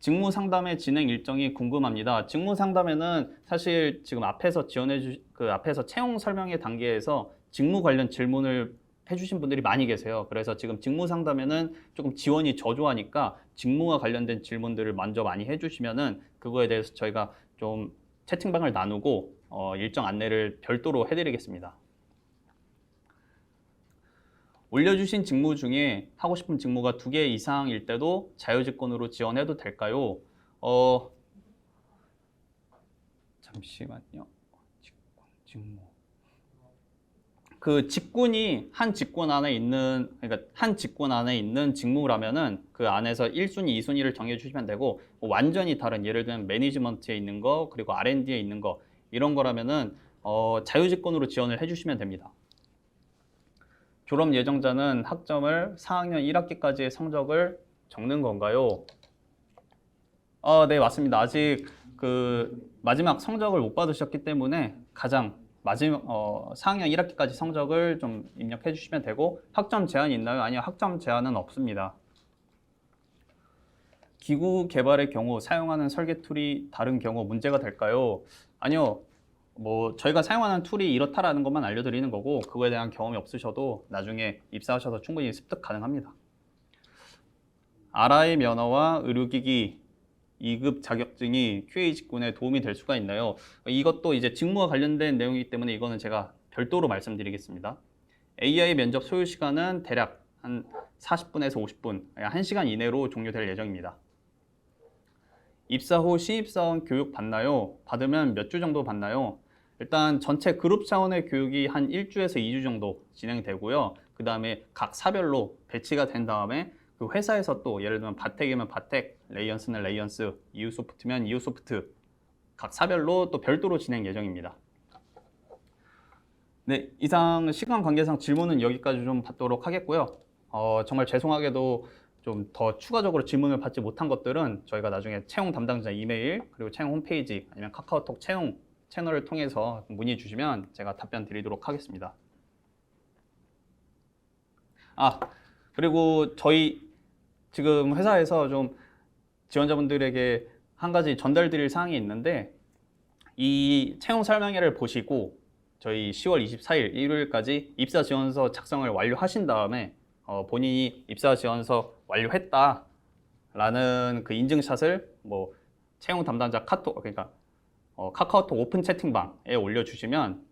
직무 상담의 진행 일정이 궁금합니다. 직무 상담에는 사실 지금 앞에서 앞에서 채용 설명의 단계에서 직무 관련 질문을 해주신 분들이 많이 계세요. 그래서 지금 직무 상담에는 조금 지원이 저조하니까 직무와 관련된 질문들을 먼저 많이 해주시면은 그거에 대해서 저희가 좀 채팅방을 나누고 일정 안내를 별도로 해드리겠습니다. 올려주신 직무 중에 하고 싶은 직무가 2개 이상일 때도 자유직군으로 지원해도 될까요? 잠시만요. 직무. 그 직군이 한 직군 안에 있는, 그러니까 한 직군 안에 있는 직무라면은 그 안에서 1순위, 2순위를 정해 주시면 되고, 뭐 완전히 다른, 예를 들면 매니지먼트에 있는 거, 그리고 R&D에 있는 거, 이런 거라면은 자유직군으로 지원을 해주시면 됩니다. 졸업 예정자는 학점을 4학년 1학기까지의 성적을 적는 건가요? 네, 맞습니다. 아직 그 마지막 성적을 못 받으셨기 때문에 가장 마지막 4학년 1학기까지 성적을 좀 입력해 주시면 되고, 학점 제한이 있나요? 아니요, 학점 제한은 없습니다. 기구 개발의 경우 사용하는 설계 툴이 다른 경우 문제가 될까요? 아니요. 뭐 저희가 사용하는 툴이 이렇다라는 것만 알려드리는 거고, 그거에 대한 경험이 없으셔도 나중에 입사하셔서 충분히 습득 가능합니다. RI 면허와 의료기기 2급 자격증이 QA 직군에 도움이 될 수가 있나요? 이것도 이제 직무와 관련된 내용이기 때문에 이거는 제가 별도로 말씀드리겠습니다. AI 면접 소요 시간은 대략 한 40분에서 50분, 1시간 이내로 종료될 예정입니다. 입사 후 신입사원 교육 받나요? 받으면 몇 주 정도 받나요? 일단 전체 그룹 차원의 교육이 한 1주에서 2주 정도 진행되고요. 그 다음에 각 사별로 배치가 된 다음에 그 회사에서 또 예를 들면 바텍이면 바텍, 레이언스는 레이언스, 이우소프트면 이우소프트 각 사별로 또 별도로 진행 예정입니다. 네, 이상 시간 관계상 질문은 여기까지 좀 받도록 하겠고요. 정말 죄송하게도 좀 더 추가적으로 질문을 받지 못한 것들은 저희가 나중에 채용 담당자 이메일, 그리고 채용 홈페이지 아니면 카카오톡 채용 채널을 통해서 문의 주시면 제가 답변 드리도록 하겠습니다. 그리고 저희 지금 회사에서 좀 지원자분들에게 한 가지 전달드릴 사항이 있는데, 이 채용 설명회를 보시고 저희 10월 24일 일요일까지 입사 지원서 작성을 완료하신 다음에 본인이 입사 지원서 완료했다라는 그 인증샷을 뭐 채용 담당자 그러니까 카카오톡 오픈 채팅방에 올려주시면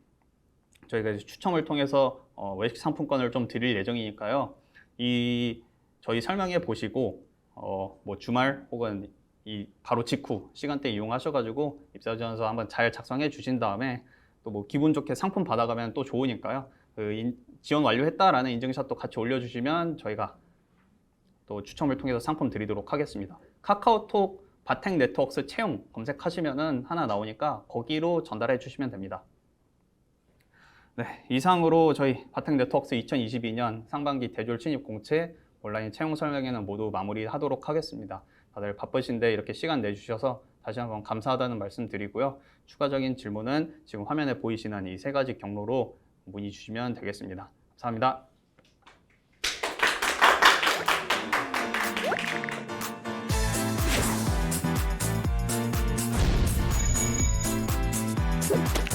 저희가 이제 추첨을 통해서 외식 상품권을 좀 드릴 예정이니까요. 저희 설명회 보시고 뭐 주말 혹은 이 바로 직후 시간대 이용하셔가지고 입사 지원서 한번 잘 작성해 주신 다음에 또 뭐 기분 좋게 상품 받아가면 또 좋으니까요. 지원 완료했다라는 인증샷도 같이 올려주시면 저희가 또 추첨을 통해서 상품 드리도록 하겠습니다. 카카오톡 바텍 네트워크스 채용 검색하시면은 하나 나오니까 거기로 전달해 주시면 됩니다. 네, 이상으로 저희 바텍 네트워크스 2022년 상반기 대졸 신입 공채 온라인 채용 설명회는 모두 마무리하도록 하겠습니다. 다들 바쁘신데 이렇게 시간 내주셔서 다시 한번 감사하다는 말씀 드리고요. 추가적인 질문은 지금 화면에 보이시는 이 세 가지 경로로 문의 주시면 되겠습니다. 감사합니다. you